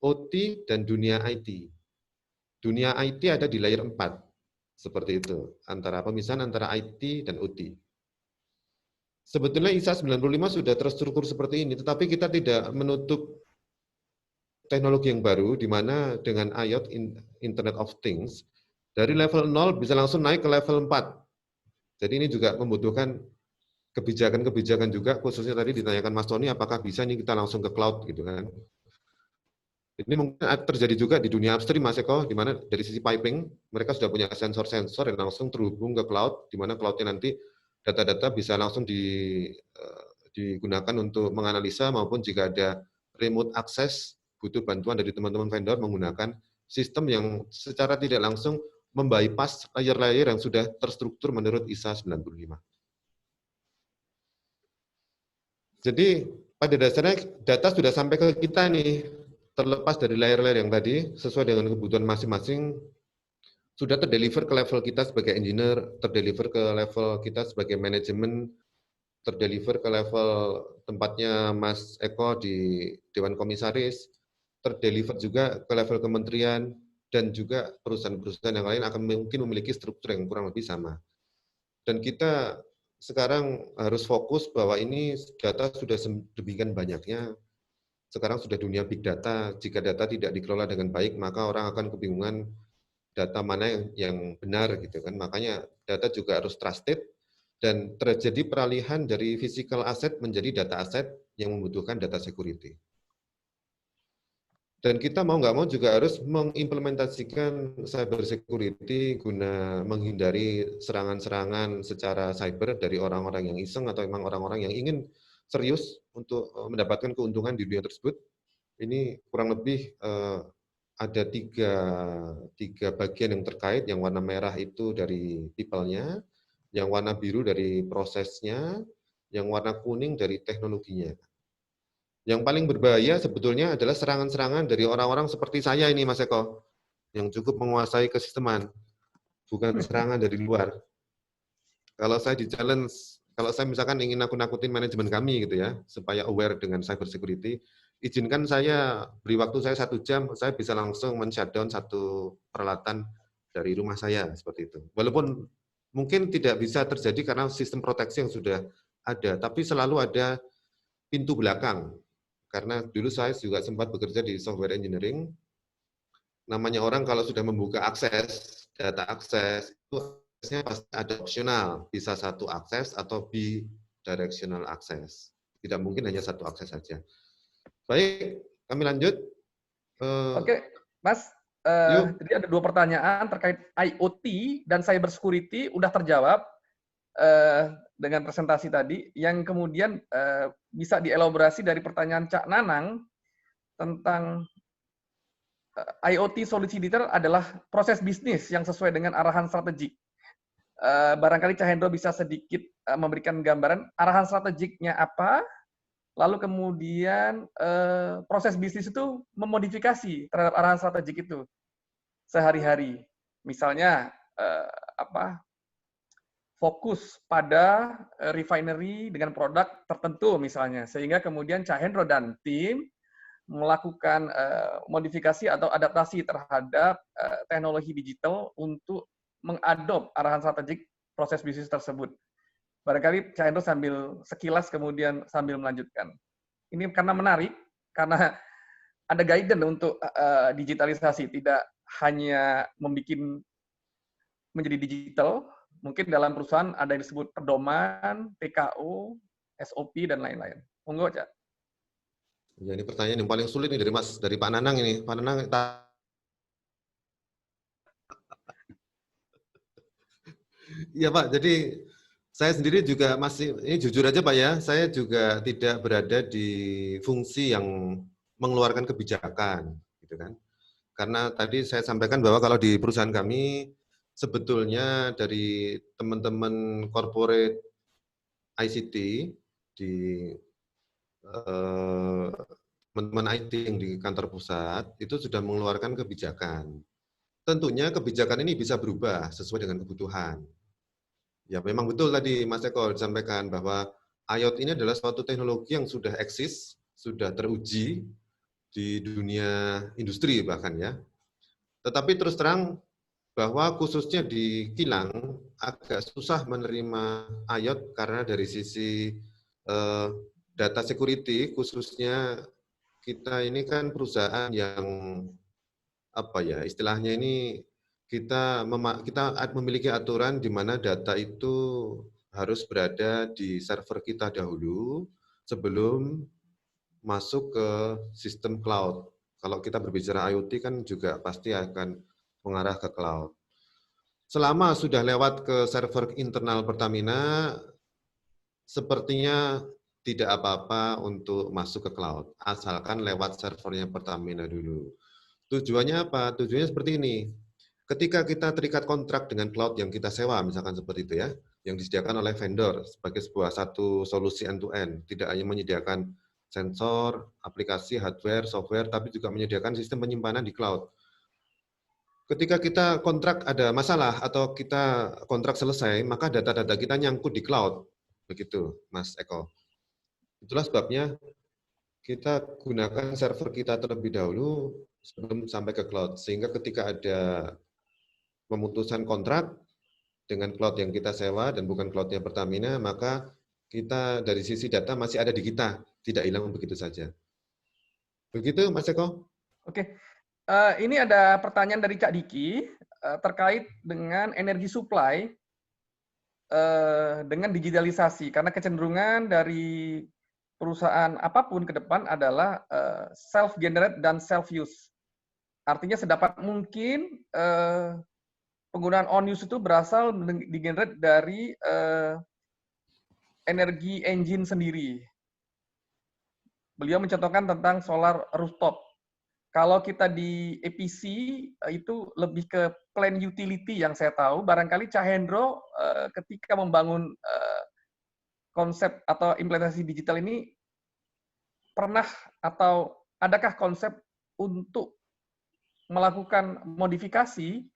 OT dan dunia IT. Dunia IT ada di layer 4, seperti itu, antara pemisahan antara IT dan OT. Sebetulnya ISA 95 sudah terstruktur seperti ini, tetapi kita tidak menutup teknologi yang baru, di mana dengan IoT, Internet of Things, dari level 0 bisa langsung naik ke level 4. Jadi ini juga membutuhkan kebijakan-kebijakan juga, khususnya tadi ditanyakan Mas Tony, apakah bisa nih kita langsung ke cloud gitu kan. Ini mungkin terjadi juga di dunia upstream, Mas Eko, di mana dari sisi piping, mereka sudah punya sensor-sensor yang langsung terhubung ke cloud, di mana cloud-nya nanti data-data bisa langsung digunakan untuk menganalisa, maupun jika ada remote access, butuh bantuan dari teman-teman vendor menggunakan sistem yang secara tidak langsung membypass layer-layer yang sudah terstruktur menurut ISA 95. Jadi pada dasarnya data sudah sampai ke kita nih, terlepas dari layer-layer yang tadi, sesuai dengan kebutuhan masing-masing, sudah terdeliver ke level kita sebagai engineer, terdeliver ke level kita sebagai manajemen, terdeliver ke level tempatnya Mas Eko di Dewan Komisaris, terdeliver juga ke level kementerian, dan juga perusahaan-perusahaan yang lain akan mungkin memiliki struktur yang kurang lebih sama. Dan kita sekarang harus fokus bahwa ini data sudah sedemikian banyaknya, sekarang sudah dunia big data, jika data tidak dikelola dengan baik, maka orang akan kebingungan data mana yang benar gitu kan. Makanya data juga harus trusted, dan terjadi peralihan dari physical asset menjadi data asset yang membutuhkan data security. Dan kita mau nggak mau juga harus mengimplementasikan cyber security guna menghindari serangan-serangan secara cyber dari orang-orang yang iseng atau memang orang-orang yang ingin serius untuk mendapatkan keuntungan di dunia tersebut. Ini kurang lebih ada tiga bagian yang terkait. Yang warna merah itu dari people-nya, yang warna biru dari prosesnya, yang warna kuning dari teknologinya. Yang paling berbahaya sebetulnya adalah serangan-serangan dari orang-orang seperti saya ini, Mas Eko, yang cukup menguasai kesisteman, bukan serangan dari luar. Kalau saya di-challenge, kalau saya misalkan ingin nakut-nakutin manajemen kami gitu ya, supaya aware dengan cyber security, izinkan saya, beri waktu saya 1 jam, saya bisa langsung men-shutdown satu peralatan dari rumah saya, seperti itu. Walaupun mungkin tidak bisa terjadi karena sistem proteksi yang sudah ada, tapi selalu ada pintu belakang. Karena dulu saya juga sempat bekerja di software engineering, namanya orang kalau sudah membuka akses, data akses, itu aksesnya pasti ada opsional, bisa 1 akses atau bidirectional akses. Tidak mungkin hanya 1 akses saja. Baik, kami lanjut. Oke, Mas, jadi ada 2 pertanyaan terkait IoT dan cyber security, udah terjawab dengan presentasi tadi, yang kemudian bisa dielaborasi dari pertanyaan Cak Nanang tentang IoT solusi detail adalah proses bisnis yang sesuai dengan arahan strategik. Barangkali Cak Hendro bisa sedikit memberikan gambaran arahan strategiknya apa, lalu kemudian proses bisnis itu memodifikasi terhadap arahan strategik itu sehari-hari. Misalnya fokus pada refinery dengan produk tertentu misalnya, sehingga kemudian Cak Hendro dan tim melakukan modifikasi atau adaptasi terhadap teknologi digital untuk mengadop arahan strategik proses bisnis tersebut. Barangkali Cak Hendro sambil sekilas kemudian sambil melanjutkan. ini karena menarik, karena ada guidance untuk digitalisasi, tidak hanya membuat menjadi digital, mungkin dalam perusahaan ada yang disebut pedoman, PKO, SOP, dan lain-lain. Monggo, Cak. Ya, ini pertanyaan yang paling sulit nih dari Pak Nanang ini. Pak Nanang, iya Pak, jadi saya sendiri juga masih, ini jujur aja Pak ya, saya juga tidak berada di fungsi yang mengeluarkan kebijakan, gitu kan. Karena tadi saya sampaikan bahwa kalau di perusahaan kami, sebetulnya dari teman-teman corporate ICT, di teman-teman IT yang di kantor pusat, itu sudah mengeluarkan kebijakan. Tentunya kebijakan ini bisa berubah sesuai dengan kebutuhan. Ya, memang betul tadi Mas Eko disampaikan bahwa IoT ini adalah suatu teknologi yang sudah eksis, sudah teruji di dunia industri bahkan ya. Tetapi terus terang bahwa khususnya di kilang agak susah menerima IoT karena dari sisi data security, khususnya kita ini kan perusahaan yang apa ya istilahnya ini kita memiliki aturan di mana data itu harus berada di server kita dahulu sebelum masuk ke sistem cloud. Kalau kita berbicara IoT kan juga pasti akan mengarah ke cloud. Selama sudah lewat ke server internal Pertamina, sepertinya tidak apa-apa untuk masuk ke cloud, asalkan lewat servernya Pertamina dulu. Tujuannya apa? Tujuannya seperti ini. Ketika kita terikat kontrak dengan cloud yang kita sewa, misalkan seperti itu ya, yang disediakan oleh vendor sebagai sebuah satu solusi end-to-end, tidak hanya menyediakan sensor, aplikasi, hardware, software, tapi juga menyediakan sistem penyimpanan di cloud. Ketika kita kontrak ada masalah atau kita kontrak selesai, maka data-data kita nyangkut di cloud. Begitu, Mas Eko. Itulah sebabnya kita gunakan server kita terlebih dahulu sebelum sampai ke cloud. Sehingga ketika ada pemutusan kontrak dengan cloud yang kita sewa dan bukan cloudnya Pertamina, maka kita dari sisi data masih ada di kita, tidak hilang begitu saja. Begitu, Mas Eko? Oke, ini ada pertanyaan dari Cak Diki terkait dengan energi supply dengan digitalisasi, karena kecenderungan dari perusahaan apapun ke depan adalah self-generate dan self-use. Artinya sedapat mungkin penggunaan on-use itu berasal digenerate dari energi engine sendiri. Beliau mencontohkan tentang solar rooftop. Kalau kita di EPC itu lebih ke plan utility yang saya tahu. Barangkali Cak Hendro ketika membangun konsep atau implementasi digital ini pernah atau adakah konsep untuk melakukan modifikasi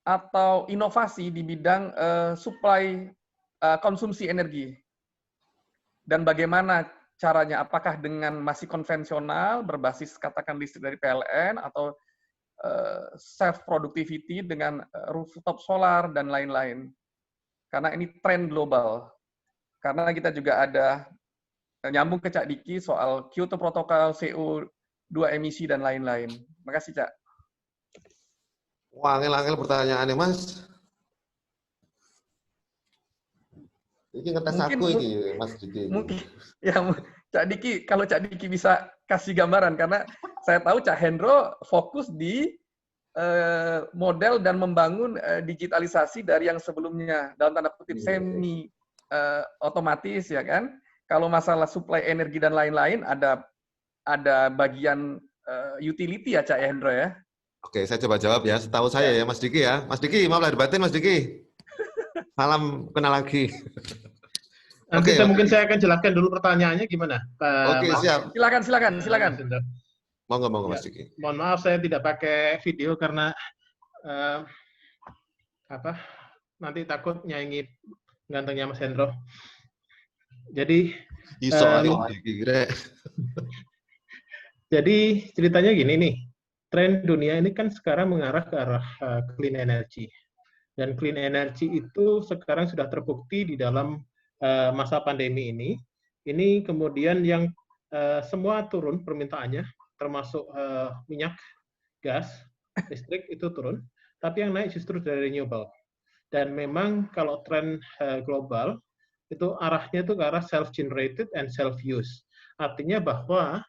atau inovasi di bidang supply konsumsi energi? Dan bagaimana caranya? Apakah dengan masih konvensional berbasis katakan listrik dari PLN atau self productivity dengan rooftop solar dan lain-lain? Karena ini tren global. Karena kita juga ada nyambung ke Cak Diki soal Kyoto Protocol, CO2 emisi dan lain-lain. Makasih Cak. Wah, angel-angel pertanyaannya, Mas. Ini ngetes aku ini, Mas Diki. Mungkin, ya, Cak Diki, kalau Cak Diki bisa kasih gambaran, karena saya tahu Cak Hendro fokus di model dan membangun digitalisasi dari yang sebelumnya, dalam tanda kutip semi otomatis, ya kan? Kalau masalah supply energi dan lain-lain, ada bagian utility ya Cak Hendro ya? Oke, saya coba jawab ya. Setahu saya ya, Mas Diki ya. Mas Diki, maaf lahir batin, Mas Diki. Salam kenal lagi. Nanti mungkin saya akan jelaskan dulu pertanyaannya gimana, Pak. Oke, siap. Silakan. Monggo, Mas Diki. Mohon maaf saya tidak pakai video karena nanti takut nyaingi gantengnya Mas Hendro. Jadi jadi ceritanya gini nih. Tren dunia ini kan sekarang mengarah ke arah clean energy. Dan clean energy itu sekarang sudah terbukti di dalam masa pandemi ini. Ini kemudian yang semua turun permintaannya, termasuk minyak, gas, listrik itu turun, tapi yang naik justru dari renewable. Dan memang kalau tren global itu arahnya itu ke arah self-generated and self-use. Artinya bahwa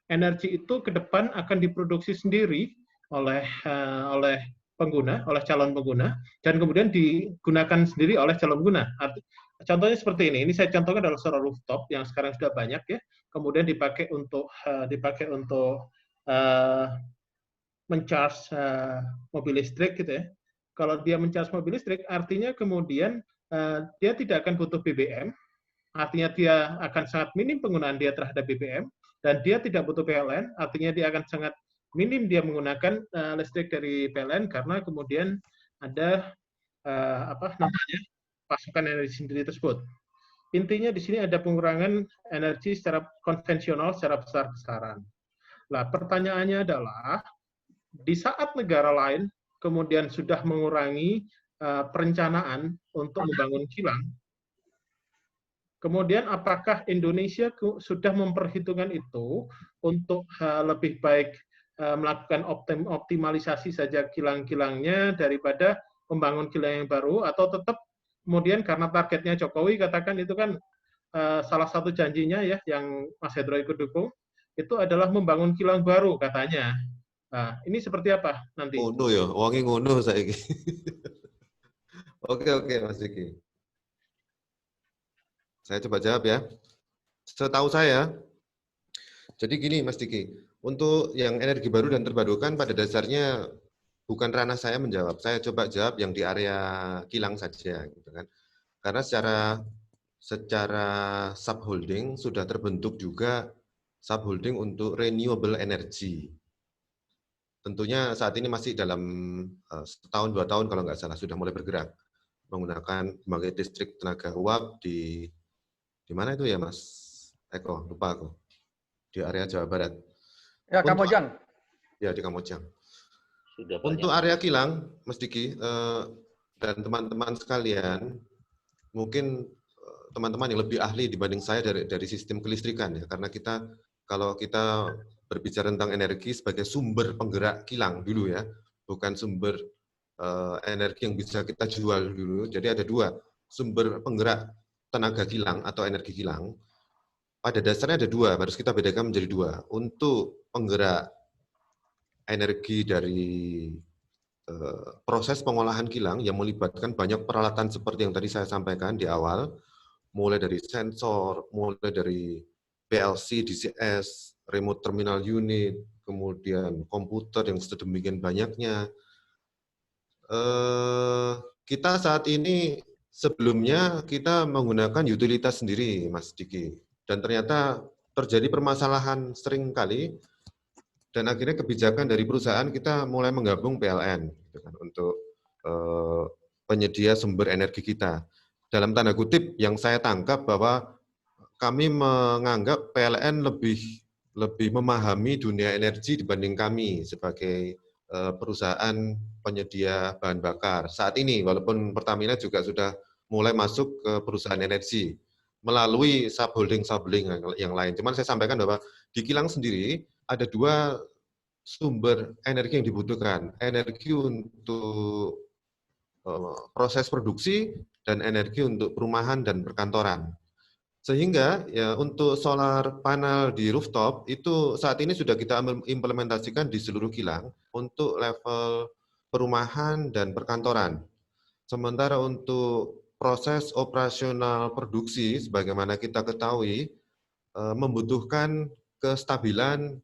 energi itu ke depan akan diproduksi sendiri oleh pengguna, oleh calon pengguna, dan kemudian digunakan sendiri oleh calon pengguna. Contohnya seperti ini saya contohkan adalah solar rooftop yang sekarang sudah banyak ya, kemudian dipakai untuk mencharge mobil listrik gitu ya. Kalau dia mencharge mobil listrik, artinya kemudian dia tidak akan butuh BBM, artinya dia akan sangat minim penggunaan dia terhadap BBM, dan dia tidak butuh PLN, artinya dia akan sangat minim dia menggunakan listrik dari PLN karena kemudian ada pasokan energi sendiri tersebut. Intinya di sini ada pengurangan energi secara konvensional secara besar-besaran. Nah, pertanyaannya adalah di saat negara lain kemudian sudah mengurangi perencanaan untuk membangun kilang, kemudian apakah Indonesia sudah memperhitungkan itu untuk lebih baik melakukan optimalisasi saja kilang-kilangnya daripada membangun kilang yang baru, atau tetap kemudian karena targetnya Jokowi katakan itu kan salah satu janjinya ya yang Mas Hendro ikut dukung itu adalah membangun kilang baru katanya. Nah, ini seperti apa nanti? Ngono ya, wangi ngono saiki. Oke Mas Diki. Saya coba jawab ya. Setahu saya, jadi gini Mas Diki, untuk yang energi baru dan terbarukan pada dasarnya bukan ranah saya menjawab. Saya coba jawab yang di area kilang saja, gitu kan. Karena secara subholding sudah terbentuk juga subholding untuk renewable energy. Tentunya saat ini masih dalam setahun 2 tahun kalau nggak salah sudah mulai bergerak menggunakan pembangkit listrik tenaga uap di mana itu ya Mas Eko, lupa aku, di area Jawa Barat. Ya, Kamojang. Ya, di Kamojang. Sudah untuk area kilang, Mas Diki dan teman-teman sekalian, mungkin teman-teman yang lebih ahli dibanding saya dari sistem kelistrikan ya, karena kalau kita berbicara tentang energi sebagai sumber penggerak kilang dulu ya, bukan sumber energi yang bisa kita jual dulu. Jadi ada dua sumber penggerak tenaga kilang atau energi kilang. Pada dasarnya ada dua, harus kita bedakan menjadi dua. Untuk penggerak energi dari proses pengolahan kilang yang melibatkan banyak peralatan seperti yang tadi saya sampaikan di awal, mulai dari sensor, mulai dari PLC, DCS, remote terminal unit, kemudian komputer yang sedemikian banyaknya. Kita saat ini sebelumnya kita menggunakan utilitas sendiri, Mas Diki, dan ternyata terjadi permasalahan sering kali, dan akhirnya kebijakan dari perusahaan kita mulai menggabung PLN gitu kan, untuk penyedia sumber energi kita. Dalam tanda kutip yang saya tangkap bahwa kami menganggap PLN lebih memahami dunia energi dibanding kami sebagai perusahaan penyedia bahan bakar. Saat ini walaupun Pertamina juga sudah mulai masuk ke perusahaan energi melalui subholding yang lain. Cuman saya sampaikan bahwa di kilang sendiri ada dua sumber energi yang dibutuhkan. Energi untuk proses produksi dan energi untuk perumahan dan perkantoran. Sehingga ya untuk solar panel di rooftop itu saat ini sudah kita implementasikan di seluruh kilang untuk level perumahan dan perkantoran. Sementara untuk proses operasional produksi, sebagaimana kita ketahui, membutuhkan kestabilan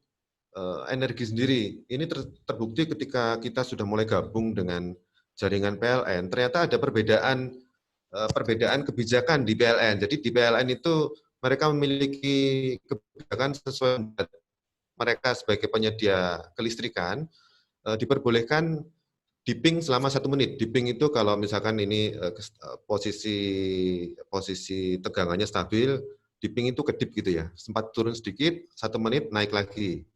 energi sendiri. Ini terbukti ketika kita sudah mulai gabung dengan jaringan PLN, ternyata ada perbedaan kebijakan di PLN. Jadi di PLN itu mereka memiliki kebijakan sesuai mereka sebagai penyedia kelistrikan, diperbolehkan dipping selama 1 menit. Dipping itu kalau misalkan ini posisi tegangannya stabil, dipping itu kedip gitu ya. Sempat turun sedikit, 1 menit naik lagi.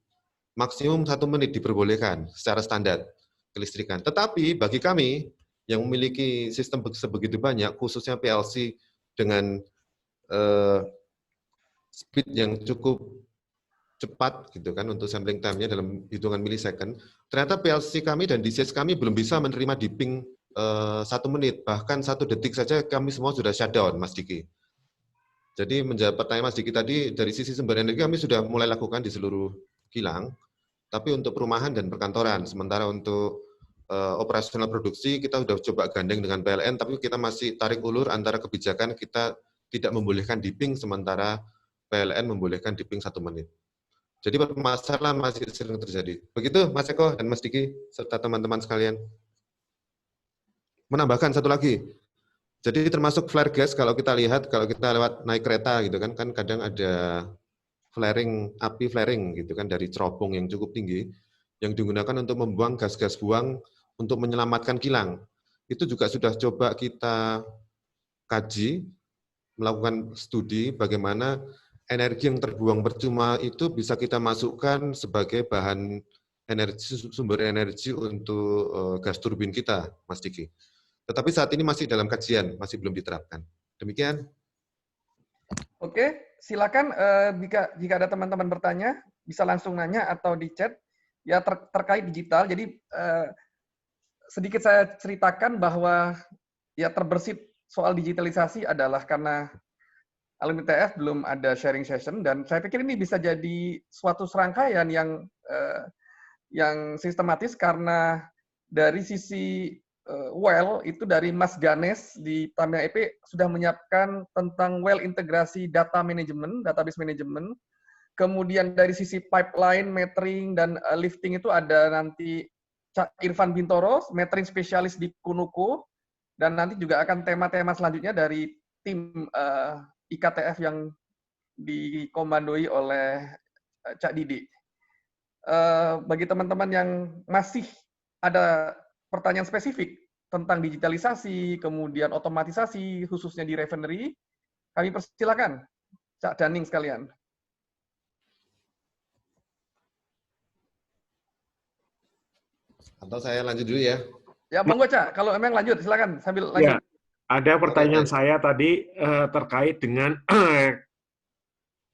Maksimum 1 menit diperbolehkan secara standar kelistrikan. Tetapi bagi kami yang memiliki sistem sebegitu banyak, khususnya PLC dengan speed yang cukup cepat gitu kan untuk sampling time-nya dalam hitungan milisecond. Ternyata PLC kami dan DCS kami belum bisa menerima dipping 1 menit, bahkan 1 detik saja kami semua sudah shutdown, Mas Diki. Jadi menjawab pertanyaan Mas Diki tadi, dari sisi sumber energi kami sudah mulai lakukan di seluruh kilang, tapi untuk perumahan dan perkantoran. Sementara untuk operasional produksi kita sudah coba gandeng dengan PLN, tapi kita masih tarik ulur antara kebijakan kita tidak membolehkan dipping, sementara PLN membolehkan dipping 1 menit. Jadi permasalahan masih sering terjadi. Begitu Mas Eko dan Mas Diki, serta teman-teman sekalian. Menambahkan satu lagi, jadi termasuk flare gas kalau kita lihat, kalau kita lewat naik kereta gitu kan kadang ada flaring, api flaring gitu kan dari cerobong yang cukup tinggi, yang digunakan untuk membuang gas-gas buang untuk menyelamatkan kilang. Itu juga sudah coba kita kaji, melakukan studi bagaimana energi yang terbuang percuma itu bisa kita masukkan sebagai bahan energi, sumber energi untuk gas turbin kita, Mas Diki. Tetapi saat ini masih dalam kajian, masih belum diterapkan. Demikian. Oke, silakan jika ada teman-teman bertanya, bisa langsung nanya atau di chat. Ya terkait digital, jadi sedikit saya ceritakan bahwa ya terbersit soal digitalisasi adalah karena alumni TF belum ada sharing session, dan saya pikir ini bisa jadi suatu serangkaian yang sistematis karena dari sisi itu dari Mas Ganes di Tamiya EP sudah menyiapkan tentang integrasi data management, database management. Kemudian dari sisi pipeline, metering, dan lifting itu ada nanti Cak Irfan Bintoro, metering spesialis di Kunuku, dan nanti juga akan tema-tema selanjutnya dari tim IKTF yang dikomandoi oleh Cak Didi. Bagi teman-teman yang masih ada pertanyaan spesifik tentang digitalisasi, kemudian otomatisasi, khususnya di refinery, kami persilakan, Cak Daning sekalian. Atau saya lanjut dulu ya? Ya, monggo Cak, kalau emang lanjut, silakan sambil lanjut. Ya, ada pertanyaan Oke, saya tadi terkait dengan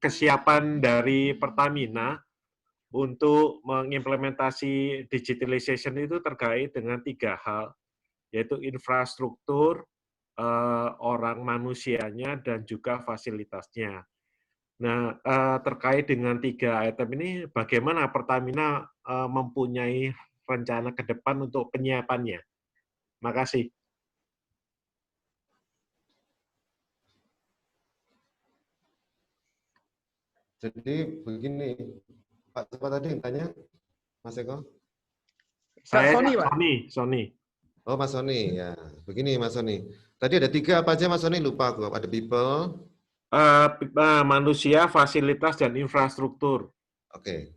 kesiapan dari Pertamina untuk mengimplementasi digitalization itu terkait dengan 3 hal, yaitu infrastruktur, orang manusianya, dan juga fasilitasnya. Nah, terkait dengan 3 item ini, bagaimana Pertamina mempunyai rencana ke depan untuk penyiapannya? Makasih. jadi begini, Pak siapa tadi yang tanya, Mas Eko? Saya Sony, Pak. Sony. Oh, Mas Sony, ya. Begini, Mas Sony. Tadi ada 3 apa aja, Mas Sony? Lupa aku. Ada people. Manusia, fasilitas, dan infrastruktur. Oke.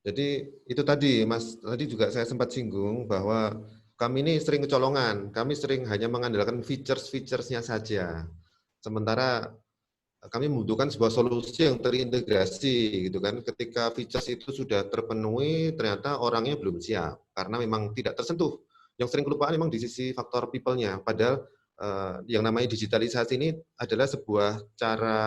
Jadi itu tadi, Mas. Tadi juga saya sempat singgung bahwa kami ini sering kecolongan. Kami sering hanya mengandalkan features-featuresnya saja. Sementara kami membutuhkan sebuah solusi yang terintegrasi, gitu kan. Ketika features itu sudah terpenuhi, ternyata orangnya belum siap karena memang tidak tersentuh. Yang sering kelupaan memang di sisi faktor people-nya. Padahal yang namanya digitalisasi ini adalah sebuah cara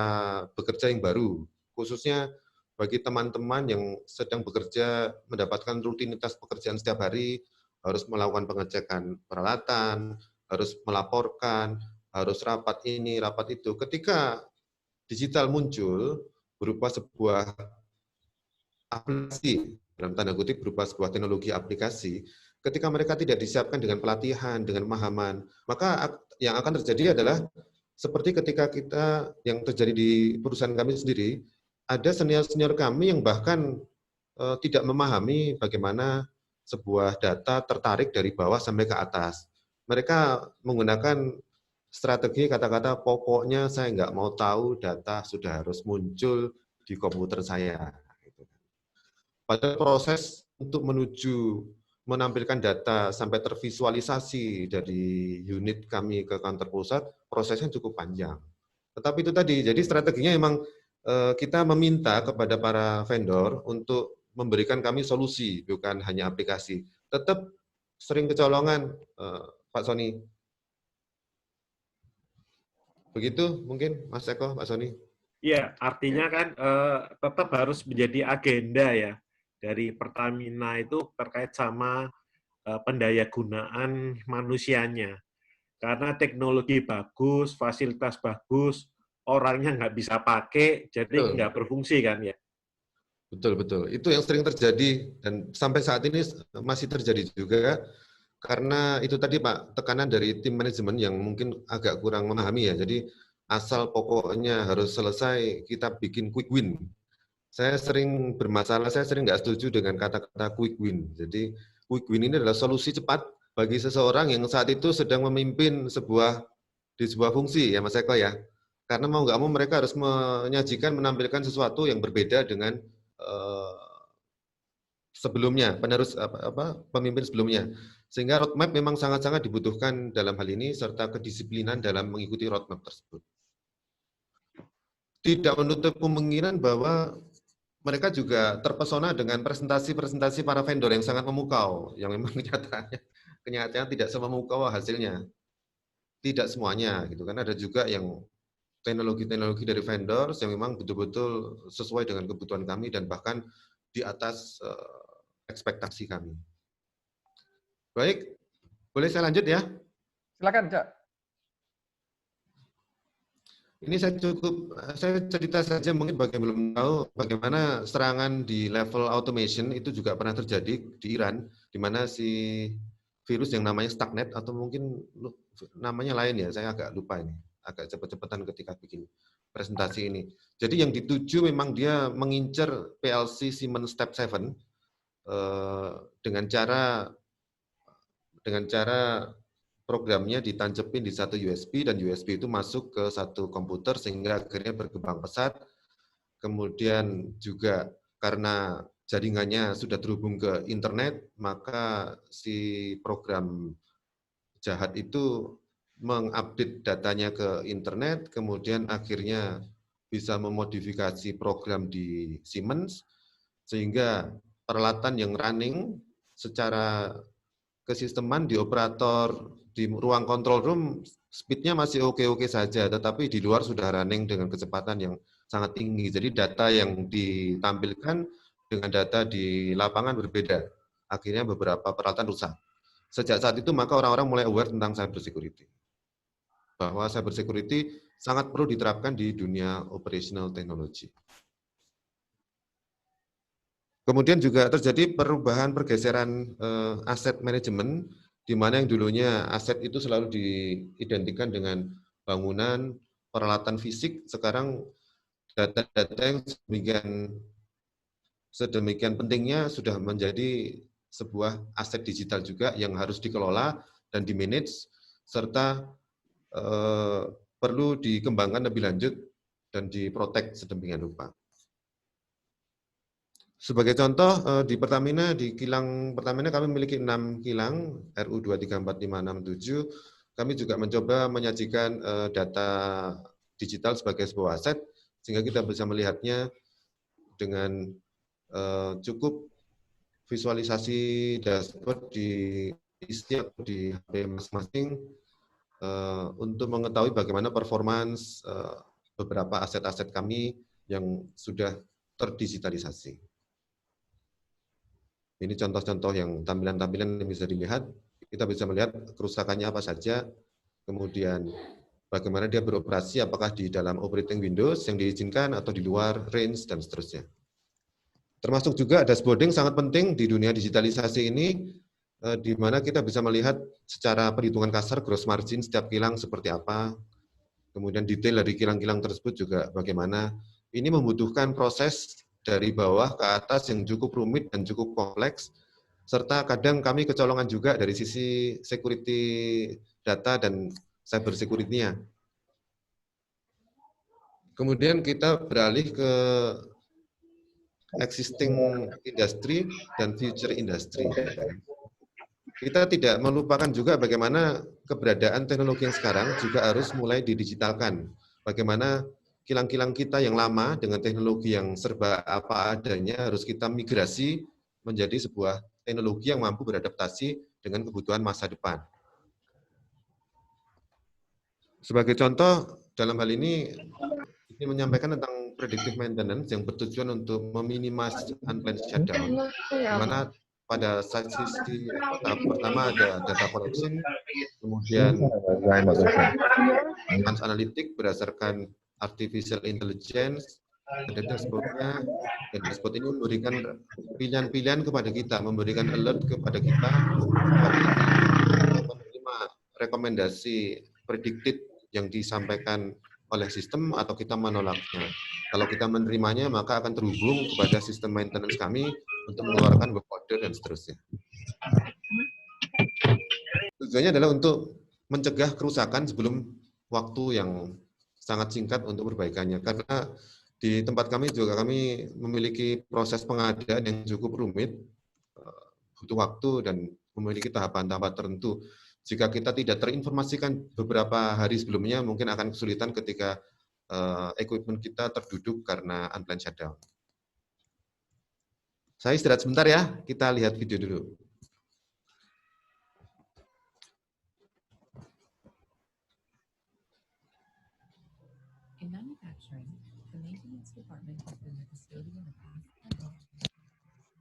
bekerja yang baru, khususnya bagi teman-teman yang sedang bekerja, mendapatkan rutinitas pekerjaan setiap hari, harus melakukan pengecekan peralatan, harus melaporkan, harus rapat ini, rapat itu. Ketika digital muncul berupa sebuah aplikasi, dalam tanda kutip berupa sebuah teknologi aplikasi, ketika mereka tidak disiapkan dengan pelatihan, dengan pemahaman, maka yang akan terjadi adalah seperti ketika kita, yang terjadi di perusahaan kami sendiri, ada senior-senior kami yang bahkan tidak memahami bagaimana sebuah data tertarik dari bawah sampai ke atas. Mereka menggunakan strategi kata-kata, pokoknya saya nggak mau tahu, data sudah harus muncul di komputer saya. Pada proses untuk menuju menampilkan data sampai tervisualisasi dari unit kami ke kantor pusat, prosesnya cukup panjang. Tetapi itu tadi, jadi strateginya memang kita meminta kepada para vendor untuk memberikan kami solusi, bukan hanya aplikasi. Tetap sering kecolongan, Pak Sony. Begitu mungkin, Mas Eko, Pak Sony. Iya, artinya kan tetap harus menjadi agenda ya dari Pertamina itu terkait sama pendayagunaan manusianya. Karena teknologi bagus, fasilitas bagus, orangnya nggak bisa pakai, jadi Betul. nggak berfungsi kan ya. Betul, betul. Itu yang sering terjadi dan sampai saat ini masih terjadi juga karena itu tadi Pak, tekanan dari tim manajemen yang mungkin agak kurang memahami ya. Jadi asal pokoknya harus selesai, kita bikin quick win. Saya sering bermasalah, saya sering nggak setuju dengan kata-kata quick win. Jadi quick win ini adalah solusi cepat bagi seseorang yang saat itu sedang memimpin di sebuah fungsi ya Mas Eko ya. Karena mau nggak mau mereka harus menyajikan, menampilkan sesuatu yang berbeda dengan sebelumnya, penerus pemimpin sebelumnya. Sehingga roadmap memang sangat-sangat dibutuhkan dalam hal ini serta kedisiplinan dalam mengikuti roadmap tersebut. Tidak menutup kemungkinan bahwa mereka juga terpesona dengan presentasi-presentasi para vendor yang sangat memukau, yang memang kenyataannya tidak sememukau hasilnya. Tidak semuanya gitu kan, ada juga yang teknologi-teknologi dari vendor yang memang betul-betul sesuai dengan kebutuhan kami dan bahkan di atas ekspektasi kami. Baik, boleh saya lanjut ya? Silakan, Cak. Ini saya cerita saja mungkin bagi yang belum tahu bagaimana serangan di level automation itu juga pernah terjadi di Iran, di mana si virus yang namanya Stuxnet atau mungkin namanya lain ya, saya agak lupa ini, agak cepet-cepetan ketika bikin presentasi ini. Jadi yang dituju memang dia mengincar PLC Siemens Step 7 dengan cara programnya ditancepin di satu USB dan USB itu masuk ke satu komputer sehingga akhirnya berkembang pesat. Kemudian juga karena jaringannya sudah terhubung ke internet, maka si program jahat itu mengupdate datanya ke internet, kemudian akhirnya bisa memodifikasi program di Siemens sehingga peralatan yang running secara kesisteman di operator di ruang control room speed-nya masih oke-oke saja, tetapi di luar sudah running dengan kecepatan yang sangat tinggi. Jadi data yang ditampilkan dengan data di lapangan berbeda. Akhirnya beberapa peralatan rusak. Sejak saat itu maka orang-orang mulai aware tentang cyber security. Bahwa cyber security sangat perlu diterapkan di dunia operational technology. Kemudian juga terjadi perubahan pergeseran aset manajemen, di mana yang dulunya aset itu selalu diidentikan dengan bangunan, peralatan fisik, sekarang data-data yang sedemikian pentingnya sudah menjadi sebuah aset digital juga yang harus dikelola dan di-manage, serta perlu dikembangkan lebih lanjut dan diprotek sedemikian rupa. Sebagai contoh, di Pertamina, di kilang Pertamina kami memiliki 6 kilang, RU 234567. Kami juga mencoba menyajikan data digital sebagai sebuah aset, sehingga kita bisa melihatnya dengan cukup visualisasi dashboard di PC atau di HP masing-masing untuk mengetahui bagaimana performance beberapa aset-aset kami yang sudah terdigitalisasi. Ini contoh-contoh yang tampilan-tampilan yang bisa dilihat. Kita bisa melihat kerusakannya apa saja, kemudian bagaimana dia beroperasi, apakah di dalam operating Windows yang diizinkan atau di luar range, dan seterusnya. Termasuk juga dashboarding sangat penting di dunia digitalisasi ini, di mana kita bisa melihat secara perhitungan kasar gross margin setiap kilang seperti apa, kemudian detail dari kilang-kilang tersebut juga bagaimana. Ini membutuhkan proses dari bawah ke atas yang cukup rumit dan cukup kompleks, serta kadang kami kecolongan juga dari sisi security data dan cyber security-nya. Kemudian kita beralih ke existing industry dan future industry. Kita tidak melupakan juga bagaimana keberadaan teknologi yang sekarang juga harus mulai didigitalkan. Bagaimana kilang-kilang kita yang lama dengan teknologi yang serba apa adanya harus kita migrasi menjadi sebuah teknologi yang mampu beradaptasi dengan kebutuhan masa depan. Sebagai contoh, dalam hal ini ingin menyampaikan tentang predictive maintenance yang bertujuan untuk meminimasi unplanned shutdown, di mana pada sisi tahap pertama ada data collection, kemudian advanced analytic berdasarkan artificial intelligence, ada dashboard-nya, dan dashboard ini memberikan pilihan-pilihan kepada kita, memberikan alert kepada kita, menerima rekomendasi predicted yang disampaikan oleh sistem atau kita menolaknya. Kalau kita menerimanya, maka akan terhubung kepada sistem maintenance kami untuk mengeluarkan work order dan seterusnya. Tujuannya adalah untuk mencegah kerusakan sebelum waktu yang sangat singkat untuk perbaikannya. Karena di tempat kami juga kami memiliki proses pengadaan yang cukup rumit, butuh waktu dan memiliki tahapan-tahapan tertentu. Jika kita tidak terinformasikan beberapa hari sebelumnya, mungkin akan kesulitan ketika equipment kita terduduk karena unplanned shutdown. Saya istirahat sebentar ya, kita lihat video dulu. In manufacturing, the maintenance department has been the custodian of past and present improvements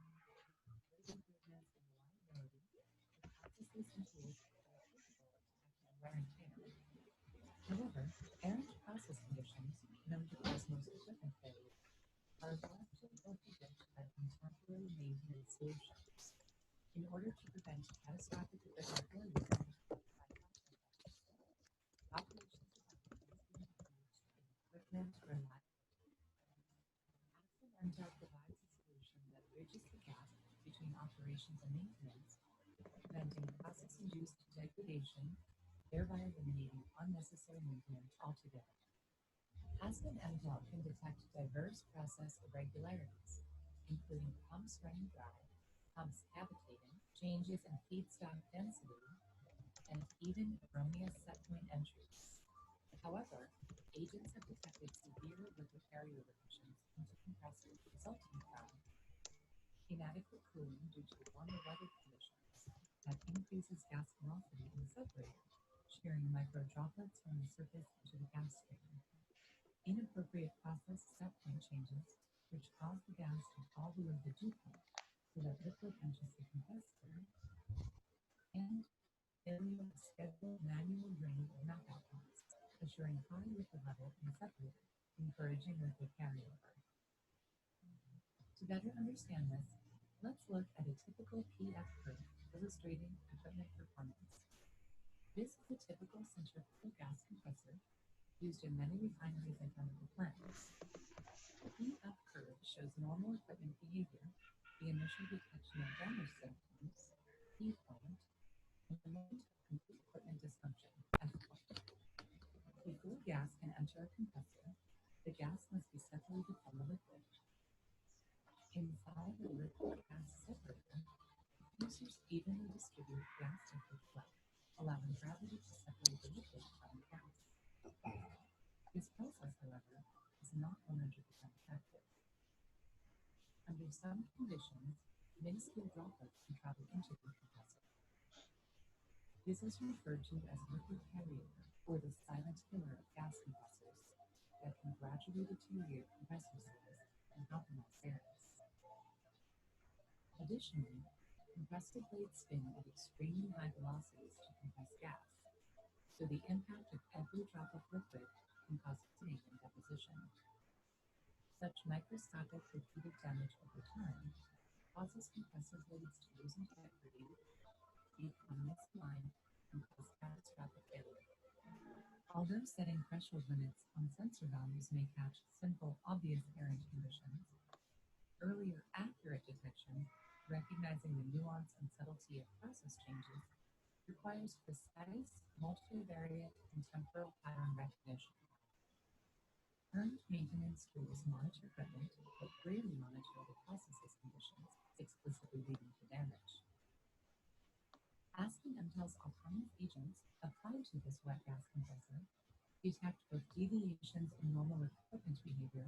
in reliability, practices and tools that are capable of detecting wear and tear. However, errant process conditions, known to cause most equipment failure, are largely overlooked by contemporary maintenance solutions. In order to prevent catastrophic equipment failure, operations equipment reliability. Aspen Mtell provides a solution that bridges the gap between operations and maintenance, preventing process-induced degradation, thereby eliminating unnecessary maintenance altogether. Aspen Mtell can detect diverse process irregularities, including pumps running dry, pumps cavitating, changes in feedstock density, and even erroneous set point entries. However, agents have detected severe liquid carrier emissions into compressors, resulting from inadequate cooling due to warmer weather conditions that increases gas velocity in the separator, shearing micro droplets from the surface into the gas stream. Inappropriate process set point changes, which cause the gas to fall below the dew point so that liquid enters the compressor, and failure of scheduled manual drain of knockout pumps, assuring high liquid level in the separator, encouraging liquid carryover. To better understand this, let's look at a typical PF curve illustrating equipment performance. This is a typical centrifugal gas compressor used in many refineries and chemical plants. The PF curve shows normal equipment behavior, the initial detection of damage symptoms, P point, and the moment of complete equipment dysfunction, F point. Before gas can enter a compressor, the gas must be separated from the liquid. Inside the liquid gas separator, producers evenly distribute gas liquid flow, allowing gravity to separate the liquid from the gas. This process, however, is not 100% effective. Under some conditions, minuscule droplets can travel into the compressor. This is referred to as liquid carryover, or the silent killer of gas compressors, that can gradually deteriorate compressor seals and compromise service. Additionally, compressor blades spin at extremely high velocities to compress gas, so the impact of every drop of liquid can cause fatigue and deposition. Such microscopic repeated damage over time causes compressor blades to lose integrity, become misaligned, and cause catastrophic failure. Although setting threshold limits on sensor values may catch simple, obvious errant conditions, earlier accurate detection, recognizing the nuance and subtlety of process changes, requires precise, multivariate, and temporal pattern recognition. Current maintenance tools monitor equipment, but rarely monitor the process's conditions, explicitly leading to damage. Aspen Mtell's autonomous agents applied to this wet gas compressor detect both deviations in normal equipment behavior